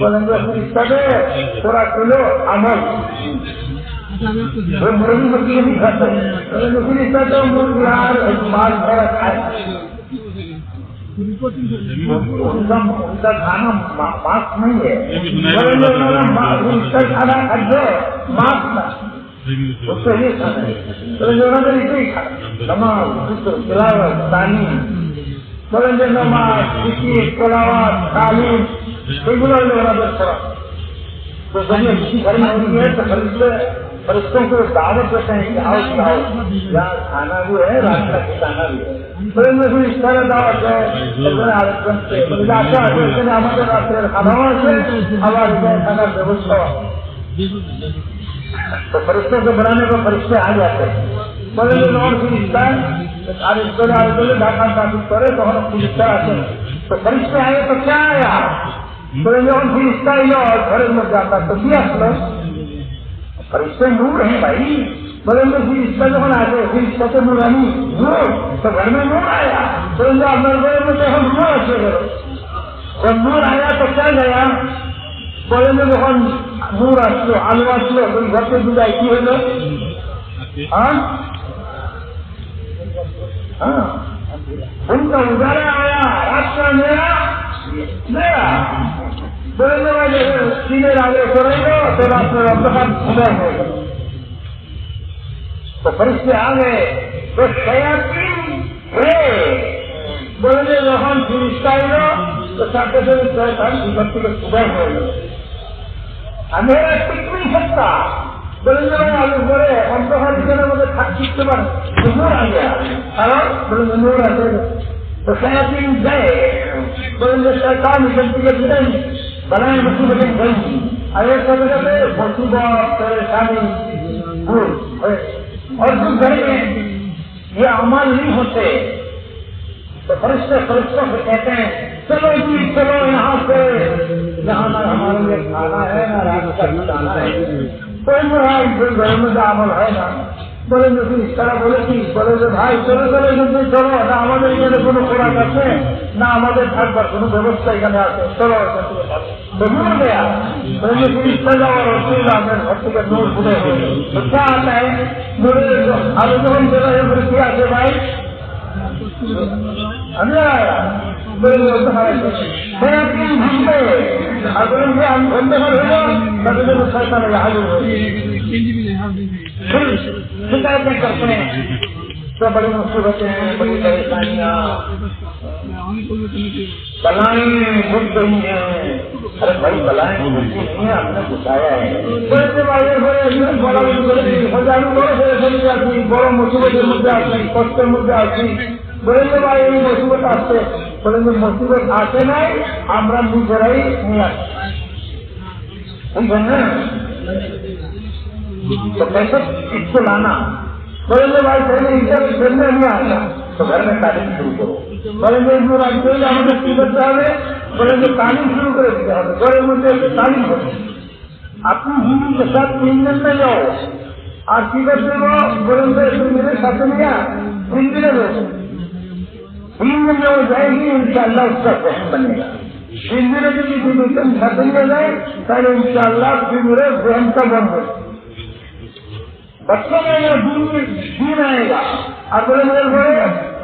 बोलेंगे फरिश्ता दे थोड़ा किलो अमल वो मुर्गी मछली नहीं खाता है, बोलेंगे फरिश्ता तो मुर्गी माल थोड़ा खाए उनका खाना मांस नहीं है, बोलेंगे फरिश्ता खाना खाते मांस ना उसको ये खाना है, बोलेंगे उन्होंने इसे ही खाना नमाज तिलावत तालीम बोलेंगे नमाज जिक्र तिलावत तालीम एगुलो ওনাদের করা तो जब ये किसी घर में होती है तो फरिश्तों को दावत देते हैं कि आओ खाओ यहाँ खाना भी है रात का ठिकाना भी है, बोलेंगे फिर इस तरह दावत है आलोचन से अच्छा हमारे रात्रे खाना से हमारे खाना व्यवस्था तो फरिश्तों को बनाने को फरिश्ते आ जाते हैं, बोलेंगे और फरिश्ता ढाका स्थापित करे तो हम फरिश्ता आते हैं तो फरिश्ते आए तो क्या आया? बोलेंगे और फरिश्ता ही और घर में जाता तो क्या फरिश्ते नूर है भाई, बोलेंगे फरिश्ता जो बना आते फरिश्ता से नूरानी नूर तो घर में नूर आया, बोलेंगे अपने घर में तो हम नूर अच्छे करो जब नूर आया तो क्या गया? बोलेंगे যখন नूर আসলো আলো আসলো ওই ঘরকে বিদায় কি হলো? उनका उजाला आया रात का अंधेरा गया, बोलेंगे सीधे आगे करेंगे तो रात में अंधकार सुबह होगा तो फरिश्ते आ गए तो शयातीन बोलेंगे যখন ফিরিস্তা এলো तो साथ शैतान विभक्ति को सुबह होगा अंधेरा टिक नहीं सकता, बोलेंगे भाई आलू बोले हम तो हर जगह मुझे थक टिकते पर नूर आ गया और बोलेंगे नूर आ गए तो शयातीन गए, बोलेंगे शैतान विभक्ति के बिना बनाए मुसीबतें गई अरे सब जगह मुसीबत परेशानी और जिस घर में ये अमल नहीं होते तो फरिश्तों से कहते हैं चलो जी चलो यहाँ से जहाँ ना हमारे लिए खाना है ना रात का खाना है कोई घर में जो अमल है ना बोलेंगे फिर इस तरह बोले कि बोलेंगे भाई चलो चलो जल्दी चलो ना हमारे এখানে কোনো খোরাক আছে না আমাদের থাকবার কোনো ব্যবস্থা এখানে আছে চলো तो नूर गया, बोलेंगे फिर इस तरह और रसूल आकर घर के नूर पूरे हो तो क्या आता है नूर आलोचन कर रहे हैं क्या है भाई अंधेरा आया, बोलेंगे शयातीन घूमते और बोलेंगे हम घूमते हो तभी तो शैतान हाजिर हो शिकायतें करते हैं तो बड़ी मुसीबतें हैं बड़ी परेशानियाँ बलाएं घुस गई हैं, अरे भाई बलाएं घुसी नहीं है आपने बुझाया है बड़ो मुसीबतेर मध्य आছি কষ্টের মধ্যে আছি बोलेंगे भाई এই मुसीबत আসছে, बोलेंगे मुसीबत আসে নাই আমরা নিজেরাই নিয়ে আসি बुझें ना तो कैसे इसको लाना? बोलेंगे भाई पहले इधर खेलने नहीं आता तो घर में तालीम शुरू करो, बोलेंगे मुसीबत आवे बोलेंगे तालीम शुरू करे घर मध्य तालीम करो अपनी बीवी के साथ 3 दिन में जाओ और सीधे से वो बोलेंगे मेरे साथ लिया 3 दिन में 3 दिन में वो जाएगी, इंशाअल्लाह उसका बहन बनेगा। 3 दिन की बीवी साथ लिया जाए तो इंशाअल्लाह फिर मेरे बहन का बन गए। बच्चों में वो दीन आएगा। और बोले मेरे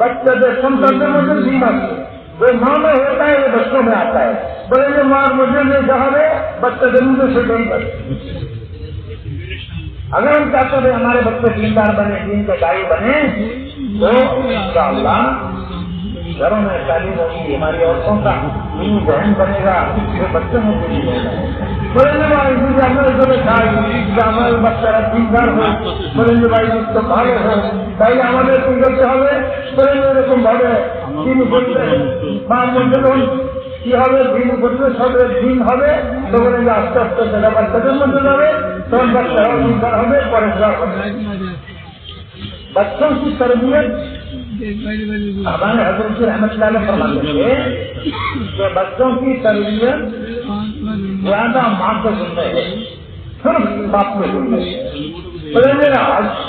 बच्चे दर्शन करते मुझे दीन आती है, वो माँ में होता है, वो बच्चों में आता है। बोले माँ मुझे नहीं कहा बच्चे जमीन से नहीं करते। अगर हम चाहते थे हमारे बच्चे दीनदार बने, दीन के दाई बने, तो इंशाअल्लाह घरों में तालीम होगी, हमारी औरतों का दीनी बहन बनेगा, वो बच्चों में दीनी बनेगा। बोलेंगे भाई बच्चा दीनदार हो, बोलेंगे भाई तो भावे हो, भाई हमारे तुम करते হবে, बोलेंगे तुम भावे दीन बोलते माँ बोलते কি হবে দিন করতে সবে দিন হবে, তো বলেंगे আস্তে আস্তে সেটা বাচ্চাদের মধ্যে যাবে, তখন বাচ্চারা দীনদার হবে, পরেশগার হবে। बच्चों की तरबियत हमारे हजरत जी रहमतुल्लाह अलैह फरमाते थे कि बच्चों की तरबियत ज्यादा माँ को सुनने है, सिर्फ बाप को सुनने है।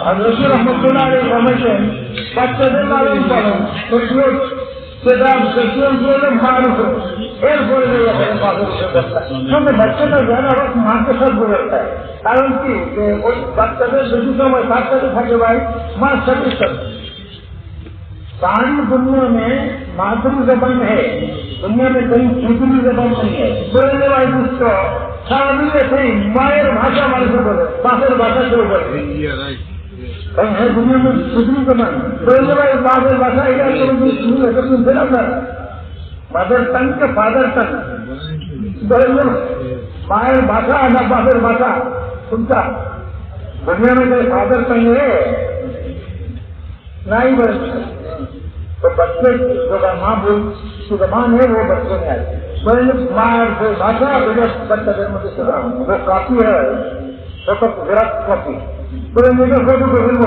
हजरत जी रहमतुल्लाह अलैह फरमाते हैं बच्चे से मालूम करो तो क्योंकि बच्चे का ज्यादा वक्त माँ के साथ गुजरता है, कारण की बच्चे दूसरी समय साथ साथ থাকে भाई माँ सभी सब सारी दुनिया में मातृ जबान है, दुनिया में कहीं दूसरी जबान नहीं है। बोलने वाले दोस्तों सारा दिन ऐसे ही मायर भाषा वाले से बोले, बाहर भाषा से बोले कहीं है दुनिया में दूसरी जबान। बोलने वाले बाहर भाषा मदर टंग के फादर टंग बोले मायर भाषा ना बाहर भाषा सुनता दुनिया में कोई फादर टंग है नहीं बोलते, तो बच्चे जो माँ बोल की जबान है वो बच्चों में आए। बोले मायर से भाषा बच्चा जन्म से सुना वो काफी है, तो गुजरात काफी बोले मुझे फोटो को फिल्म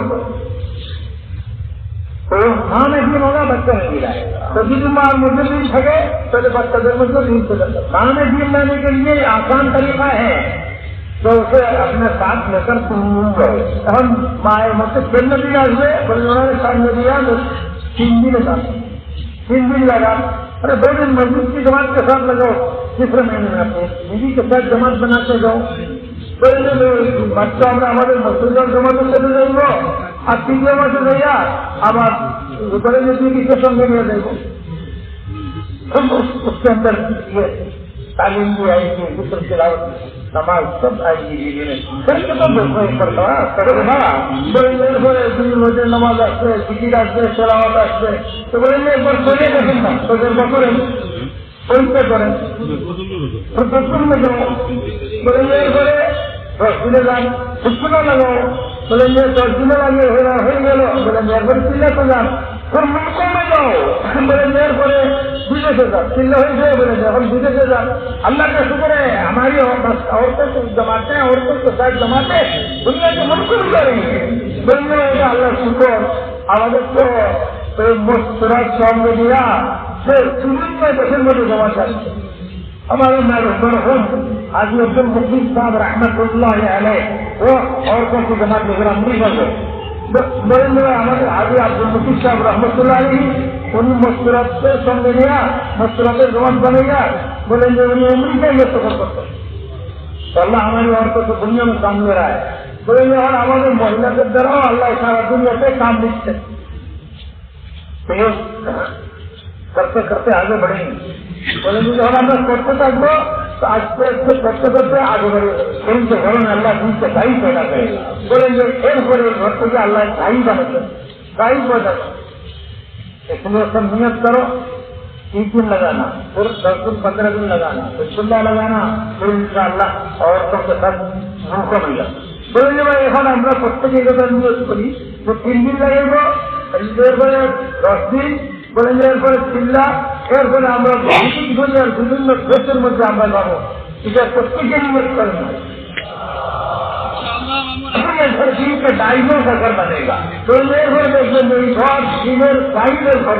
तो माँ ने भी होगा बच्चा नहीं गिराएगा। तो जिस माँ मुझे दिन ठगे पहले बच्चा जन्म से दिन से करता। माँ ने जीवन लाने के लिए आसान तरीका है, तो उसे अपने साथ लेकर हम माए मुझसे खेलने दिया हुए बोले उन्होंने सामने दिया तो 3 दिन का 3 दिन लगा। अरे 2 दिन मस्जिद की जमात के साथ लगाओ, तीसरे महीने में अपने दीदी के साथ जमात बनाते जाओ। बच्चा हमारे मस्जिद जमात चले जाएंगे, अब 3 जमा से गया अब आप बड़े दीदी के संग में देखो उसके अंदर ये तालीम भी आएगी, जिक्र तिलावत नमाज सब आएगी दीदी ने करके तो पड़ता करेगा। बोलेंगे मुझे नमाज आसते जिकिर आसते तिलावत आसते, तो बोलेंगे एक बार सोने देखें ना तो करें उनसे करें तो ससुर में जाओ। बोलेंगे बोले रसगुल्ले लाग खुशबुना लगाओ, बोलेंगे रसगुल्ले लागे हो गलो, बोलेंगे एक बार चिल्ले तो जान फिर मुल्कों में जाओ, बोलेंगे बोले विजय से जाओ चिल्ले हो गए, बोलेंगे हम विजय से जाओ। अल्लाह का शुक्र है हमारी औरतों को जमाते हैं, औरतों के साथ जमाते दुनिया के मुल्क भी जा रही है। बोलेंगे अल्लाह शुक्र आवाज को मुस्कुरात सॉन्ग में दिया फिर सुनील में बचन में जमा करते हमारे मरहूम हाजी अब्दुल मुकीम साहब रहमतुल्लाह अलैह वो औरतों की जमात निगरान नहीं कर गए। बोलेंगे हमारे हाजी अब्दुल मुकीम साहब रहमतुल्लाह अलैह उन्हीं मुस्कुरात से सॉन्ग लिया, मुस्कुराते जमात बनेगा। बोलेंगे उन्हें उम्र का ये सफर करते तो अल्लाह हमारी औरतों को दुनिया में काम ले रहा है। बोलेंगे और हमारे महिला के डराओ अल्लाह सारा दुनिया पे काम लिखते करते करते आगे बढ़ेंगे। बोलेंगे जब हम करते থাকবো तो आज से करते करते आगे बढ़ेंगे। उनके घरों में अल्लाह दिन से गाई पैदा करेगा। बोलेंगे एक बड़े घर को अल्लाह गाई बनाते गाई पैदा इसलिए सब नियत करो 30 दिन लगाना, फिर 10 दिन 15 दिन लगाना, फिर 16 लगाना, फिर इंशाअल्लाह औरतों के साथ मौका मिला। बोलेंगे भाई এখন আমরা প্রত্যেকে এটা নিয়ত করি যে 3 दिन लगेगा, এরপরে 10 दिन बोलेंगे এরপরে চিল্লা, এরপরে আমরা দুনিয়ার বিভিন্ন দেশের মধ্যে আমরা যাবো। এটা প্রত্যেকে নিয়ত করেন दिन के दाइमों का घर बनेगा। तो देखिए और दिनेर साइडर घर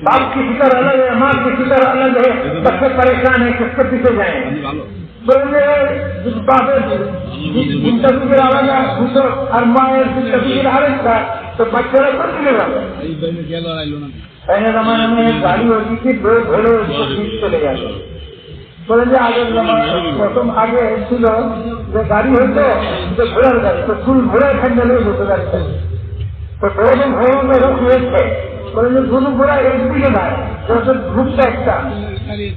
बाप की फिक्र अलग है, माँ की फिक्र अलग है, बच्चे परेशान है किसके पीछे जाए। বললে বাপের চিন্তা ফিকির আলাদা দুটো আর মায়ের চিন্তা ফিকির আরেকটা, তো বাচ্চারা করে দিলে যাবে। पहले जमाने में एक गाड़ी होती थी, दो घोड़े उसको खींच चले जाते। बोले जो आगे मौसम आगे ছিল যে গাড়ি হইতো যে ঘোড়ার গাড়ি, তো ফুল ঘোড়ার ঠান্ডালে হতো গাড়িটা। তো প্রথম ঘোড়া মেরে হয়েছে, বলে যে दोनों घोड़ा एक दिखे যায়, जैसे ग्रुप একটা,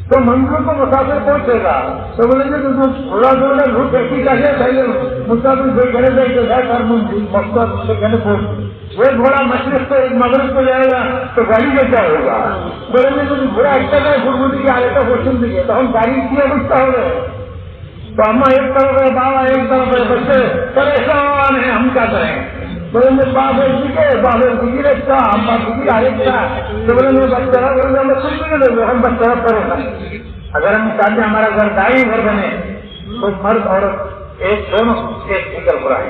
तो मंजिल को मुसाफिर पहुंचेगा। तो बोले जो घोड़ा घोड़ा ग्रुप एक ही जाए, पहले मुसाफिर जेখানে जाएगा যায় তার मंजिल मकसद সেখানে पहुंचे। वो घोड़ा मशरिक से मगरब को जाएगा तो गाड़ी में क्या होगा? बोले जो घोड़ा একটা जाए गुरमुदी के आगे तो पश्चिम दिखे, तो हम गाड़ी की अवस्था हो गए। तो अम्मा एक तरफ है, बाबा एक तरफ है, बच्चे परेशान है, हम क्या करें? बोले बाबे दिखे, बाबे दिखी रहता, अम्मा दिखी आरेखता। तो बोले बच्चा बोले हम कुछ भी नहीं देंगे, हम बच्चा परेशान। अगर हम चाहते हमारा घर दाई घर बने तो मर्द औरत एक दोनों एक निकल पड़े।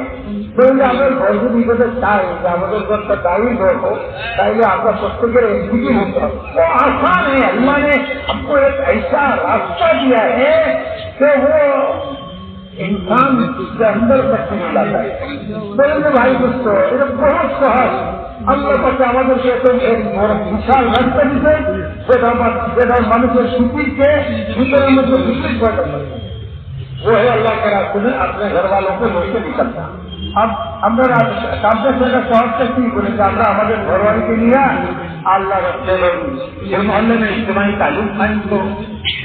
बोले अगर घर को दिखे चाहे আমাদের ঘরটা দায়ী घर हो, তাইলে आपका प्रत्येक एग्जीक्यूट होता वो आसान है। अल्लाह ने हमको एक ऐसा रास्ता दिया है कि वो इंसान के अंदर तक नहीं लाता है। बोले भाई दोस्तों ये बहुत सहज अल्लाह पाके আমাদেরকে एक बड़ विशाल रास्ता दिए, যেটা মানুষের সুখীকে ভিতরের মধ্যে বিক্রি করতে পারে। वो है अल्लाह के रास्ते में अपने घर वालों को लेके निकलता। अब আমরা সামনে সেটা সহজ কি বলে আমরা আমাদের ঘরবাড়িকে নিয়ে আল্লাহ রাস্তায় এই মহল্লে में इज्तिमाई तालीम कायम को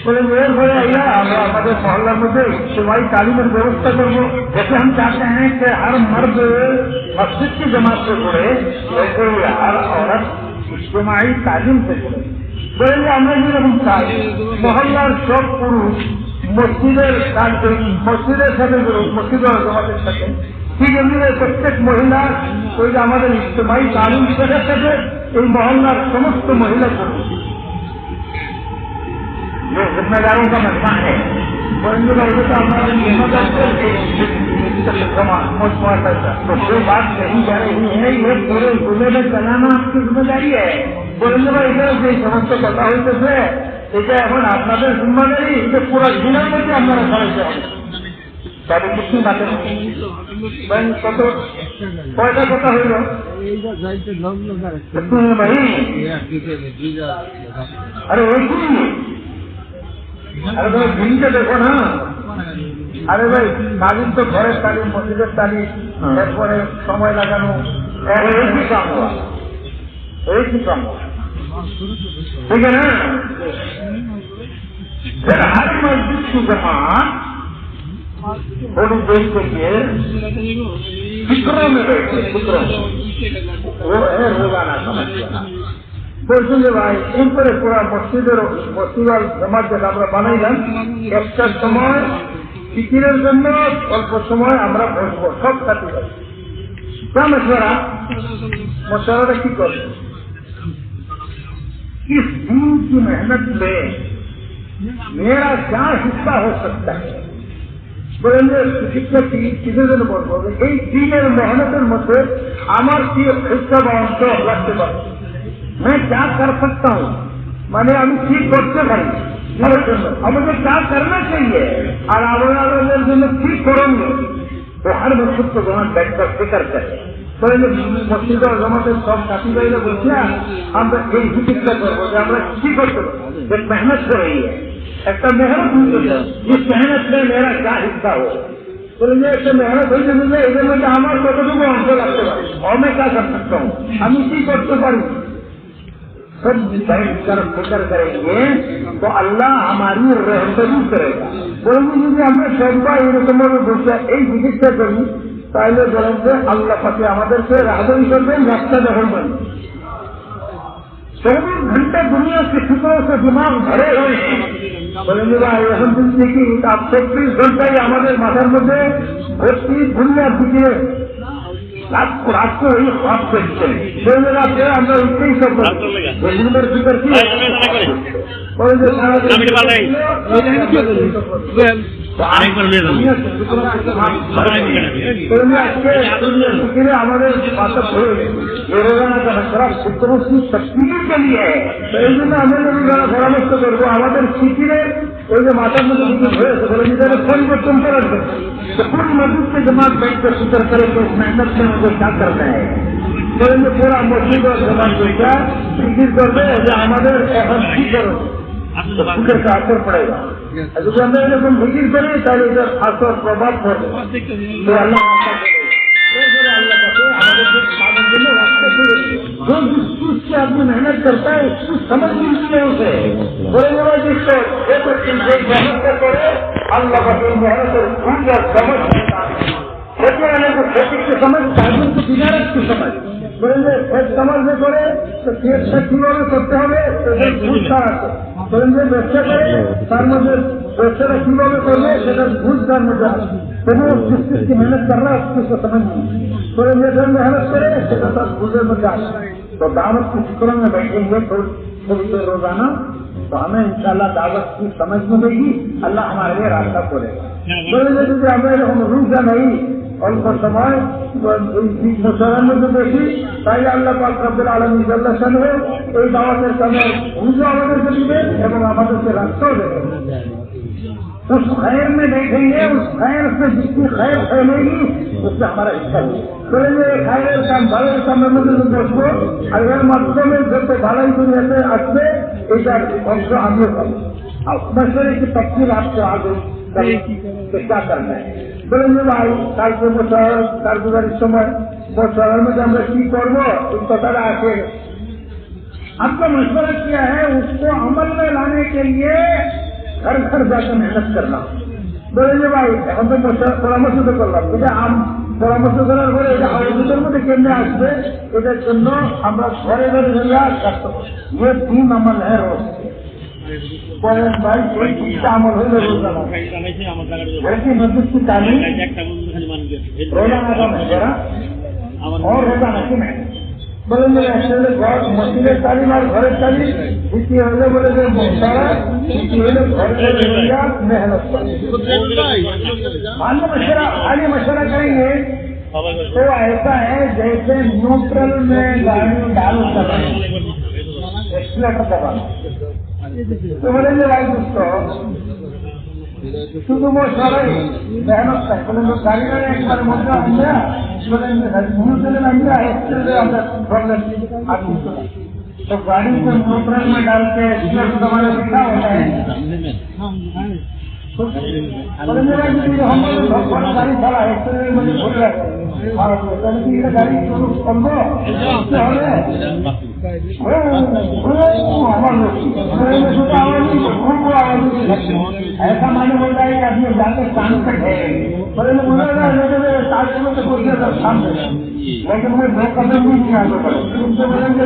बोले मेरे भले आइए আমরা আমাদের মহল্লার মধ্যে इज्तिमाई तालीमेर व्यवस्था करबो। जैसे हम चाहते हैं कि हर मर्द मस्जिद की जमात से जुड़े, वैसे हर औरत इज्तिमाई तालीम से जुड़े। बोले আমরা যেরকম চাই মহল্লার সব পুরুষ মসজিদের মসজিদের সাথে মসজিদের জমাতের সাথে, ঠিক এমনি প্রত্যেক মহিলা ওই যে আমাদের ইজতেমাই তালিম শেখার সাথে এই মহল্লার সমস্ত মহিলা করবে। जो जिम्मेदारों का मसला है तो कोई बात नहीं जा रही है, ये पूरे जिले में चलाना आपकी जिम्मेदारी है। बोलेंगे भाई इधर से समस्त কথা হইতেছে, এটা এখন আপনাদের জিম্মেদারি, যে পুরো জিলার মধ্যে আপনারা চালাইতে হবে। তাহলে কিছু বাকি কত কয়টা কথা হইল ভাই? আরে ওই अरे भाई दिन के देखो ना। अरे भाई तालीम तो घर तालीम मस्जिद तालीम समय लगानो एक ही काम हुआ, एक ही काम हुआ, ठीक है ना। फिर हर मस्जिद की जमात थोड़ी देर के लिए फिक्रों में बैठे, फिक्रों वो है रोजाना समस्या। বলছিলেন ভাই এরপরে পুরা মসজিদের মসজিদ জমাত যেটা আমরা বানাইলাম, একটা সময় ফিকিরের জন্য অল্প সময় আমরা বসবো সব সাথী ভাই। মশওয়ারা মশওয়ারাটা কি করবে? इस दिन की मेहनत में मेरा क्या हिस्सा हो सकता है? बोलेंगे शिक्षा की किसी दिन बोलबो এই দিনের মেহনতের মধ্যে আমার কি হিস্সা বা অংশ লাগতে পারে? मैं क्या कर सकता हूँ, माने हम ठीक करते भाई मुझे क्या करना चाहिए और आगे ठीक करेंगे। तो हर मस्जिद को जमा बैठकर फिक्र करे। बोले मस्जिद और जमाते सब साथी भाई ने बोलते हम यही चिंता करबो যে আমরা কি করতে পারবো। एक मेहनत कर रही है, एक मेहनत इस मेहनत में मेरा क्या हिस्सा हो। बोले एक मेहनत হয়েছে বুঝলে এদের মধ্যে আমার কতটুকু অংশ লাগতে পারে और मैं क्या कर सकता हूँ, আমি কি করতে পারি। सब बैठकर फिक्र करेंगे तो अल्लाह हमारी रहमती करेगा। बोलेंगे যদি আমরা সবাই এরকম বসে এই জিনিসটা করি তাহলে বলেন যে আল্লাহ পাকে আমাদেরকে রাহবরি করবেন, রাস্তা দেখাবেন। 24 घंटे दुनिया के फिक्रों से दिमाग भरे हुए हैं। बोलेंगे भाई এখন বলছি কি आप 24 ঘন্টাই আমাদের মাথার মধ্যে ভর্তি দুনিয়া ফিকিরে रात को वही ख्वाब करते हैं। আমরা উঠতেই সব ফিকর কি আমাদের মাথা ধরে রোজানা খারাপ ফিক্রোं की तस्वीर के लिए है। तो এই জন্য আমরা রোজানা পরামর্শ করবো আমাদের ফিকিরে वो जो माता में फोन को तुम पर रख दो, तो पूरी मस्जिद के जमात बैठ कर फिक्र करे तो इस मेहनत में मुझे क्या करना है। तो ये पूरा मस्जिद और जमात को क्या फिक्र कर दे जो हमारे এখন কি करो तो फिक्र का असर पड़ेगा। जो अंदर तुम फिक्र करें তাহলে इधर असर प्रभाव पड़े तो अल्लाह जो जिस चीज से आदमी मेहनत करता है उसकी समझ मिलती है उसे बोलेंगे जिसको मेहनत करे अल्लाह का मेहनत और समझ खेती वाले को खेती की समझ ताजून की तिजारत की समझ बोलेंगे खेत समझ में करे तो खेत से किलोमीटर करते होंगे तो भूल सारा बोलेंगे व्यवसाय करे तार मध्य व्यवसाय किलोमीटर करने সেটা भूल तार मजा तो वो जिस चीज की मेहनत कर रहा है उसकी उसको समझ नहीं बोलेंगे जब मेहनत करे সেটা তার भूले मजा तो दावत की फिक्रों में बैठेंगे थोड़ी देर रोजाना तो हमें इंशाल्लाह दावत की समझ में देगी अल्लाह हमारे लिए रास्ता खोलेगा। बोलेंगे क्योंकि हमें हम रुक नहीं অল্প সময় মুসলমান মধ্যে দেখি তাইলে আল্লাহ পাক রব্বুল আলামিন জাল্লা শানুহু এই দাওয়াতের কামে বুঝে আমাদেরকে দিবেন এবং আমাদেরকে রাস্তাও দেবেন। उस खैर में देखेंगे उस खैर से जितनी खैर फैलेगी उससे हमारा हिस्सा होगा। बोलेंगे खैर काम ভালো কামের মধ্যে বসবো আর এর মাধ্যমে যত ভালোই দুনিয়াতে আসবে এটার অংশ আমিও পাবো। मशवरे की तफसील आपको आगे तो क्या करना है बोलेंगे भाई काल के मुशावर कारगुजारी समय मुशावर में আমরা কি করবো इस কথাটা আছে। आपको मशवरा किया है उसको अमल में लाने के लिए घर घर जाकर मेहनत करना। बोलेंगे भाई हम तो परामर्श तो करलाम এটা পরামর্শ করার পরে এটা আলোচনার মধ্যে কেমনে আসবে এটার জন্য আমরা ঘরে ঘরে গিয়ে করতে হবে। ये 3 अमल है रोज বলেন ভাই এই 3টা আমল হলো রোজানা वैसे मस्जिद की तालीम रोजाना का मशवरा और रोजाना की मेहनत। बोलेंगे আসলে মসজিদের তালিম আর ঘরের তালিম দ্বিতীয় হলে বলে যে মশারা তৃতীয় হলে ঘরের রোজা মেহনত खाली मशवरा करेंगे तो ऐसा है जैसे न्यूट्रल में गाड़ी डाल कर एक्सीलेटर दबाना। तो बोलेंगे भाई दोस्तों শুধু মশারাই মেহনত চাই বলেন গাড়িটা একবার মজা আমরা বলেন न्यूट्रल আমরা एक्सीलेटर আমরা प्रॉब्लम आती है तो गाड़ी को न्यूट्रल में डाल के एक्सीलेटर दबाने से क्या होता है बोलेंगे भाई हम गाड़ी चला एक्सीलेटर में भूल रहे और ये गाड़ी शुरू करबो ऐसा माने बोल रहा है कि आदमी जाकर काम कर है बोले बोला सात समय तक कोई काम कर लेकिन मैं 2 कदम भी नहीं आगे बढ़े उनसे बोलेंगे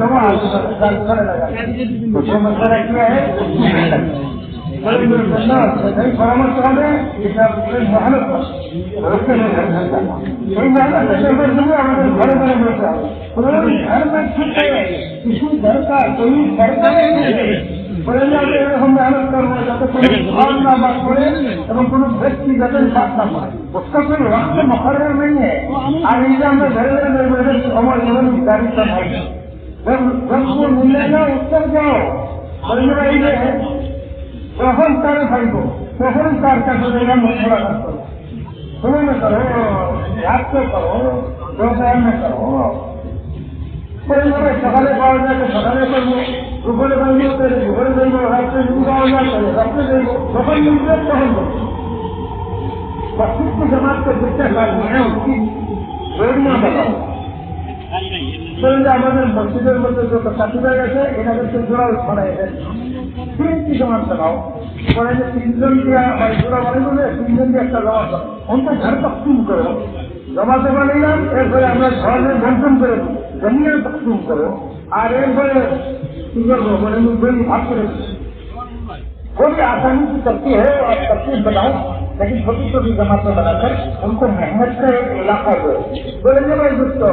दवा तो मसला क्या है परामर्श वाले मेहनत घरे घरे बैठा घर में छुट गए किसी घर का कोई करता बोलेंगे हम मेहनत कर रहे जाते कोई भाव ना बात पड़े एवं कोई व्यक्ति गठन साथ ना पड़े उसका कोई वक्त मुकर्रर नहीं है। आज में घर में बैठे हमारे जीवन की गाड़ी चलाई जब वो मिलेगा उत्तर जाओ बोलेंगे है कौन सारे भाई को कौन कार का करेगा मशवरा करो सुबह में करो रात को करो दोपहर में करो बोलेंगे सकाले पाओ जाए सकाले करो दुपहर बंदी होते दुपहर देंगे रात से पाओ जाए रात में देंगे दोपहर मिलते पहुंच दो मस्जिद की जमात को जितने लाजमी है उसकी योजना बताओ। बोलेंगे हमारे मस्जिदों में जो साथीभाई আছে এনাদেরকে জোড়া ছড়াই দেন 3 की जमात लगाओ बोलेंगे 3 जन दिया भाई जोड़ा वाले बोले 3 जन दिया একটা जमात उनको घर तकसीम करो जमाते बनेगा এরপরে আমরা घर में बंटन করে जमीन तकसीम करो और এরপরে কি করবো बोलेंगे कोई भाग करे थोड़ी आसानी से करती है और तरतीब बनाओ लेकिन छोटी छोटी जमातें बनाकर उनको मेहनत का एक इलाका दो। बोलेंगे भाई दोस्तों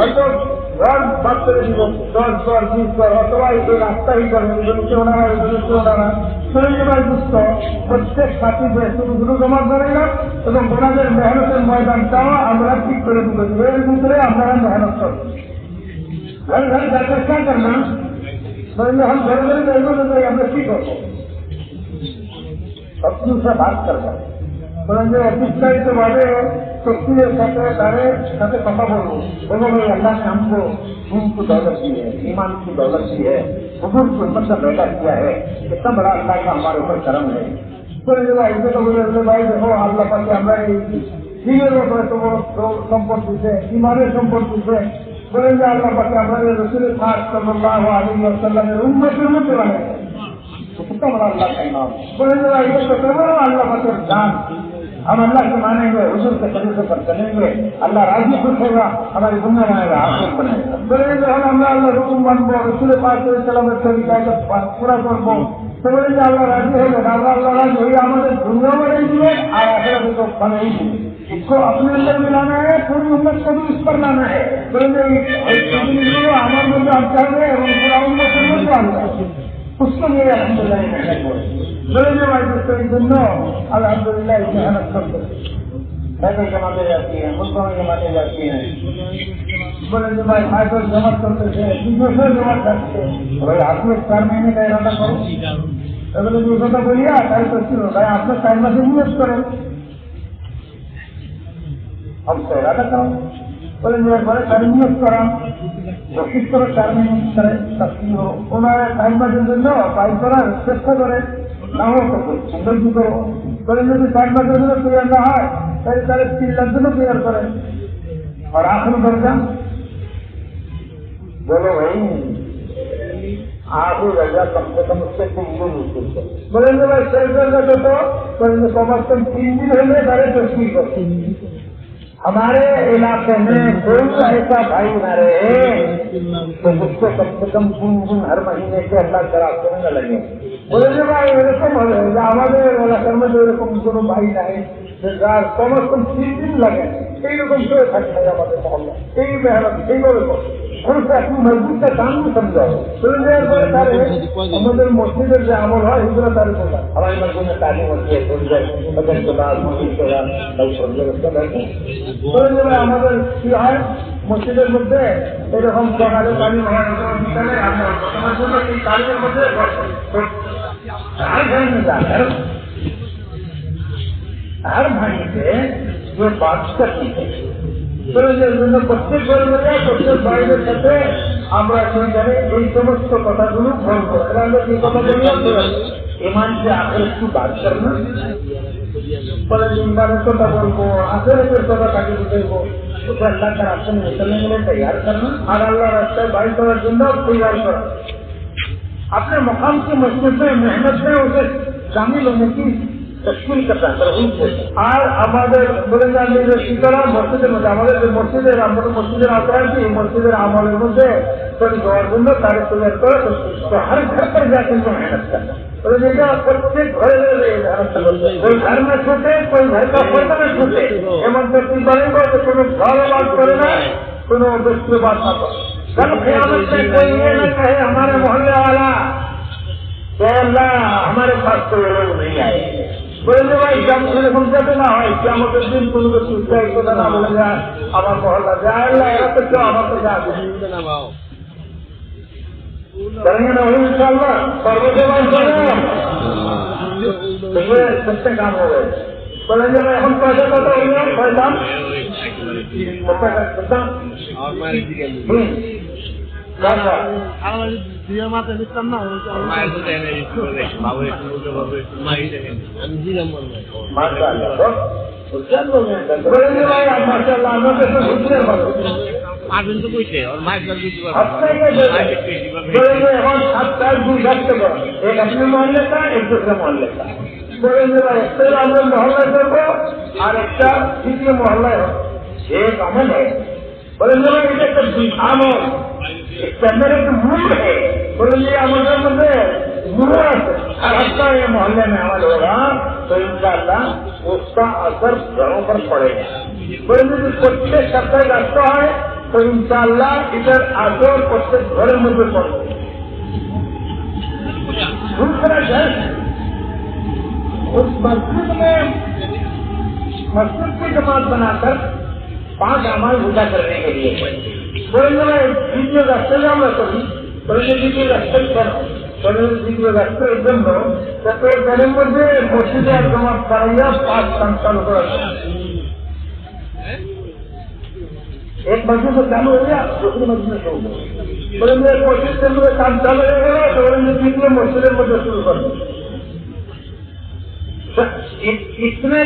और तो और बात करेंगे 10 और 20 और अथवा ये रास्ता ही करेंगे होना बोलेंगे भाई दोस्तों प्रत्येक साथी शुरू जमा करेगा এবং ওনাদের মেহনতের ময়দানটাও আমরা ঠিক করে দেবো এর ভিতরে আপনারা মেহনত করবেন। घर घर जाकर क्या करना बोलेंगे हम घर में नहीं हमें ठीक हो शत्रु से बात कर रहे बोलेंगे अतिष्ठाई तो वाले शक्ति साथे पता बोलो भाई अल्लाह ने हमको खून की दौलत दी है, ईमान की दौलत दी है, हुजूर को हिम्मत का पैदा किया है, कितना बड़ा अल्लाह का हमारे ऊपर करम है। बोलेंगे भाई ऐसे तो बोले भाई देखो अल्लाह पाक हमारे संपद दिसे ईमाনের সম্পদ দিছে बोलेंगे अल्लाह पाक हमारे रसूल पाक सल्लल्लाहु अलैहि वसल्लम ने उम्मत बनाए कितना बड़ा अल्लाह का इनाम। बोलेंगे भाई ये तो अल्लाह पाक जान हम अल्लाह से मानेंगे, हुजूर के तरीके पर चलेंगे, अल्लाह राजी खुश होगा, हमारी दुनिया बनाएगा, आखिरत बनाएगा। बोलेंगे हम अल्लाह हुकुम मानबो रसूल पाक सल्लल्लाहु अलैहि वसल्लम का पूरा करबो तो बोलेंगे अल्लाह राजी होगा, अल्लाह राजी होगा हमारे दुनिया में रहेंगे और आखिरत तो बनेगी। इसको अपने अंदर मिलाना है, पूरी उम्मत को भी इस पर लाना है। बोलेंगे हमारे मध्य अच्छा है और पूरा उम्मत उसको लिए अल्हम्दुलिल्लाह बोलेंगे भाई दोस्तों सुनो अल्हम्दुलिल्लाह मेहनत करते पैदल जमाते जाती है, मुल्कों में जमाते जाती है। बोलेंगे भाई पैदल जमा करते थे दूसरे जमा करते भाई आपने 4 महीने का इरादा करो बोले दूसरा तो बोलिए अठाई तो भाई आपने टाइम में नियत करो अब तो इरादा करो बोलेंगे बड़े नियत करा कोशिश करो 4 महीने करे शक्ति हो उन्होंने टाइम में लो पाई करा चेष्टा करे ना हो तो कुछ सुंदर भी करो। बोलेंगे कि टाइम में तैयार ना है कई सारे 3 लाख दिनों तैयार करे और आखिरी दर्जा बोलो भाई आखिरी दर्जा कम से कम उससे 3 दिन मुश्किल करो। बोलेंगे भाई सही दर्जा तो बोलेंगे कम से कम 3 दिन है सारे 10 दिन करो। हमारे इलाके में कोई ऐसा भाई न रहे तो उसको कम से कम 3 दिन हर महीने के अल्लाह के रास्ते में न लगे। बोलेंगे भाई एरकम हमारे इलाके में जो एरकम কোনো भाई नहीं कम से कम 3 दिन लगे এইরকম করে থাকবে আমাদের মহল্লা এই মেহনত এইভাবে করছে আপনি মসজিদ का काम भी समझाओ चले जाए परे तारे আমাদের মসজিদের যে আমল হয় এগুলো তারে বলা हमारी मस्जिद में तालीम होती है थोड़ी देर बदल के बाद मस्जिद के बाद लोग समझे उसका बैठे चले जाए আমাদের কি হয় মসজিদের মধ্যে এরকম সকালে তালিম হয় বিকালে আমরা তোমার জন্য এই তালিমের মধ্যে हर भाई से जो बात करती है प्रत्येक प्रत्येक भाईদের সাথে আমরা সেখানে এই সমস্ত কথাগুলো গ্রহণ করবো এই কথাগুলো ईमान से आखिरत की बात करना बड़े ईमानों का बोलबो आखिरत का ताकि बुझेबो उसे अल्लाह का रास्ते में निकलने के लिए तैयार करना और अल्लाह रास्ते भाई का जिंदा तैयार करना अपने मकाम की मस्जिद में मेहनत में उसे शामिल होने की तस्वीर करता है और हमारे बोलेंगे मस्जिद मस्जिद मस्जिद आता है कि मस्जिद आमल मध्य गवर्नमेंट तारीख तैयार करो तो हर घर पर जाकर मेहनत करना प्रत्येक कोई घर में छूटे कोई घर का पर्दा में छूटे एवं व्यक्ति बनेगा तो कोनो घर बात करे ना कोनो व्यक्ति बात ना करे कल क़यामत में कोई ये न कहे हमारे मोहल्ले वाला तो अल्लाह हमारे पास तो लोग नहीं आए बोलेंगे भाई जब मेरे समझाते ना हो क़यामत के दिन तुम को सूझता है तो ना बोलेंगे हमारा मोहल्ला जाए अल्लाह ऐसा तो क्यों हमारे तो जा करेंगे ना वही इंशाअल्लाह पर्वतवान करेंगे सच्चे काम हो गए बोलेंगे भाई हम पैसा पता होंगे पैसा তো কইছে আর মাছ बोलेंगे 7 साल 2 घंटे एक अपने मोहल्ले का एक दूसरे मोहल्ले का बोलेंगे भाई हम लोग मोहल्ला करबो और एक द्वितीय मोहल्ला है एक अमल है बोलेंगे भाई ये तो अमल इसके अंदर एक मूल है बोलेंगे अमल में मूल हफ्ता ये मोहल्ले में अमल होगा तो इंशाअल्लाह उसका असर घरों पर पड़ेगा बोलेंगे प्रत्येक सप्ताह रास्ता है तो इंशाअल्लाह इधर आगे और प्रत्येक घर में भी पड़े दूसरा घर उस मस्जिद की जमात बनाकर 5 अमाल पूजा करने के लिए बोलेंगे मैं बीच में रास्ते जाऊंगा कभी শরীরের দিকে রাখতে কেন? শরীরের দিকে রাখতে জন্য তাতে ঘরের মধ্যে মসজিদে আর জমাত করাইয়া 5 কাম চালু করা যায়। एक मस्जिद में चालू हो गया, दूसरी मस्जिद में शुरू हो गया। बोले मेरे मस्जिद के अंदर काम चालू हो गया तो बोले मस्जिद में शुरू कर दो। इतने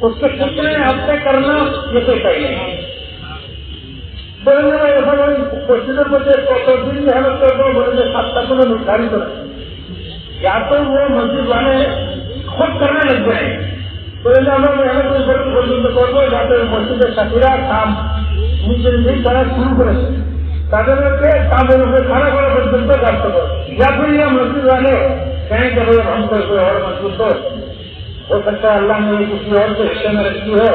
उसके कितने हफ्ते करना ये तो चाहिए। बोले ऐसा मस्जिद में दिन मेहनत कर दो, बोले 7 तक निर्धारित हो, या तो वो मस्जिद वाले खुद करने लग जाए। बोले আমরা মেহনত পর্যন্ত করবো, যাতে মসজিদের সাথীরা কাম নিজের তারা শুরু করেছে, তাদেরকে কামের উপরে খাড়া করা পর্যন্ত ব্যস্ত করে। या फिर ये मस्जिद वाले कहें कि भाई हम तो और मस्जिद तो हो सकता है अल्लाह ने किसी और के हिस्से में रखी हो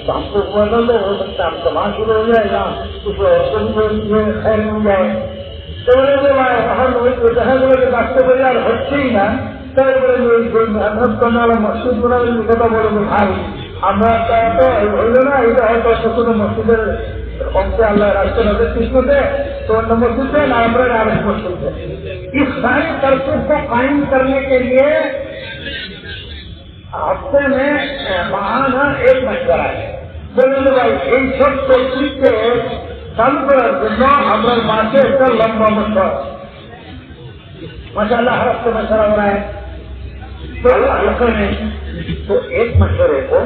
तो हमको बदल दो, हो सकता है हमको वहां शुरू हो जाए या कुछ और को खैर मिल जाए। तो बोले हम बोले रास्ते पर यार হচ্ছে ही ना, মেহনত করলে মসজিদ গুলো কথা বলবো ভাই আমরা তো হইল না, এটা হয়তো শুধু মসজিদের অংশে আল্লাহ রাস্তা নজর কৃষ্ণতে तो अन्न मस्जिद है ना अमर आरस मस्जिद है। इस सारे तरकीब को कायम करने के लिए हफ्ते में महाना एक मशवरा है। बोले भाई इन सब तरकीब के चालू करार जন্য আমরা मासे একটা लंबा मशवरा माशाअल्लाह हर हफ्ते मशवरा हो रहा है। तो हल्के में तो एक मशवरे को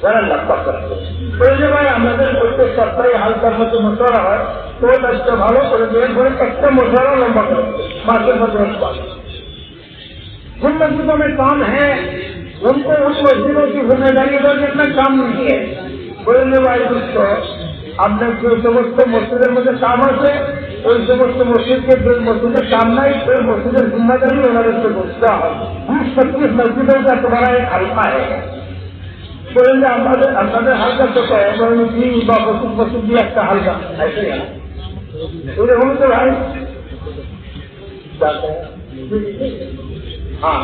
जरा लंबा करते बोले भाई हमारे प्रत्येक सप्ताह हालचाल में जो मशवरा है तो दसटा भालो করে দিয়ে বলে একটা मशवरा लंबा करते मासे मशवरा जिन मस्जिदों में काम है उनको उन मस्जिदों की जिम्मेदारी दो जितना काम नहीं है। बोले भाई दोस्तों আপনার যে সমস্ত মসজিদের মধ্যে কাম আছে ওই সমস্ত মসজিদকে যে মসজিদের কাম নাই ওই মসজিদের জিম্মাদারি ওনাদেরকে বুঝতে হবে। 20-25 মসজিদों का तुम्हारा एक हल्का है। बोले আপনাদের হালকা ছোট বা 25 মসজিদ দিয়ে একটা হালকা ऐसे है এরকম তো ভাই हाँ।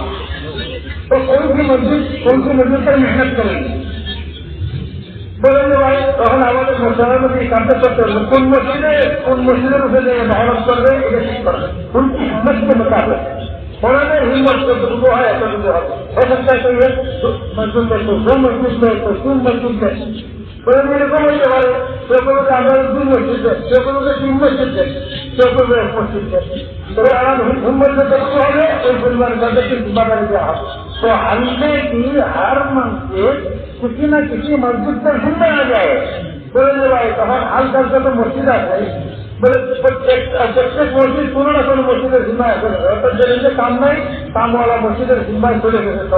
तो कौन सी मस्जिद पर मेहनत करेंगे? बोले भाई তখন আমাদের মশলার মধ্যে এই কাজটা করতে হবে। কোন মসজিদের উপরে মেহনত করবে এটা ঠিক করবে, কোন হিম্মতকে মোতাবেক ওনাদের হিম্মত যতটুকু হয় এতটুকু হবে। हो सकता है कोई मस्जिद में तो 2 मस्जिद में तो 3 मस्जिद में बोले এরকম হতে পারে। কেউ কেউ আমাদের 2 মসজিদ কেউ কেউ 3 মসজিদ কেউ কেউ 1 মসজিদ তবে আমার হিম্মত যতটুকু হবে ওই পরিমাণ তাদেরকে জিম্মাদারি দেওয়া হবে। तो हल्के की हर मस्जिद किसी न किसी मस्जिद पर जिम्मे आ जाए। बोले भाई तখন हल्का तो मस्जिद আছে बोले प्रत्येक मस्जिद কোনো না কোনো মসজিদের জিম্মায় আছে। অর্থাৎ যে কাম নাই কামওয়ালা মসজিদের জিম্মায় চলে গেছে তো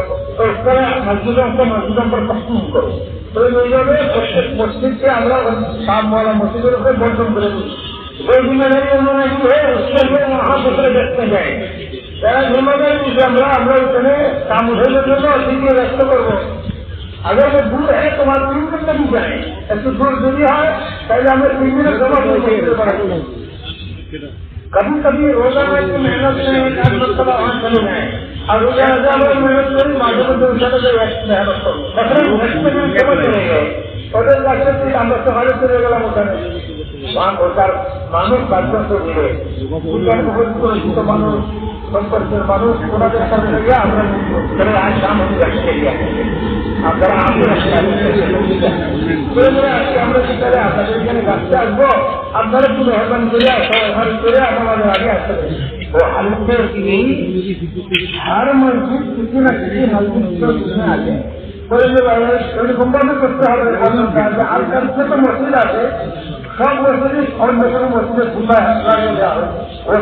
उसका मस्जिदों पर तकसीम करो। बोले এইভাবে প্রত্যেক মসজিদকে আমরা কামওয়ালা মসজিদের উপরে বন্টন করে দিই। जो जिम्मेदारी उन्होंने की है उसके लिए वहां दूसरे देखते जाए যারা জিম্মেদারি দিচ্ছে আমরা ওখানে কাম উঠানোর জন্য দিকে ব্যস্ত করবো। अगर वो दूर है तो हमारे 3 दिन नहीं जाए, ऐसे दूर दूरी है पहले हमें 3 दिन जमा कभी कभी रोजाना की मेहनत में वहाँ चले जाए और रोजाना मेहनत करी माध्यम मेहनत करो चले गए ওদের কাছে আমরা সকালে চলে গেলাম ওখানে ওটার মানুষ বাচ্চাকে মিলে পরিচিত মানুষ সম্পর্কের মানুষ ওনাদের সাথে গিয়ে আমরা আজ শাম হতে যাচ্ছি আপনারা আজকে আমরা কি করে আপনাদের এখানে গাছতে আসবো আপনারা একটু মেহরবানি করে করে আমাদের আগে আসতে পারি। वो हल्के की हर मस्जिद किसी न किसी मस्जिद में आते কোম্পানি করতে হবে। হালকার তো মসজিদ আছে সব মসজিদ অন্য কোনো মসজিদের ভূমিকা দেওয়া হয় ওর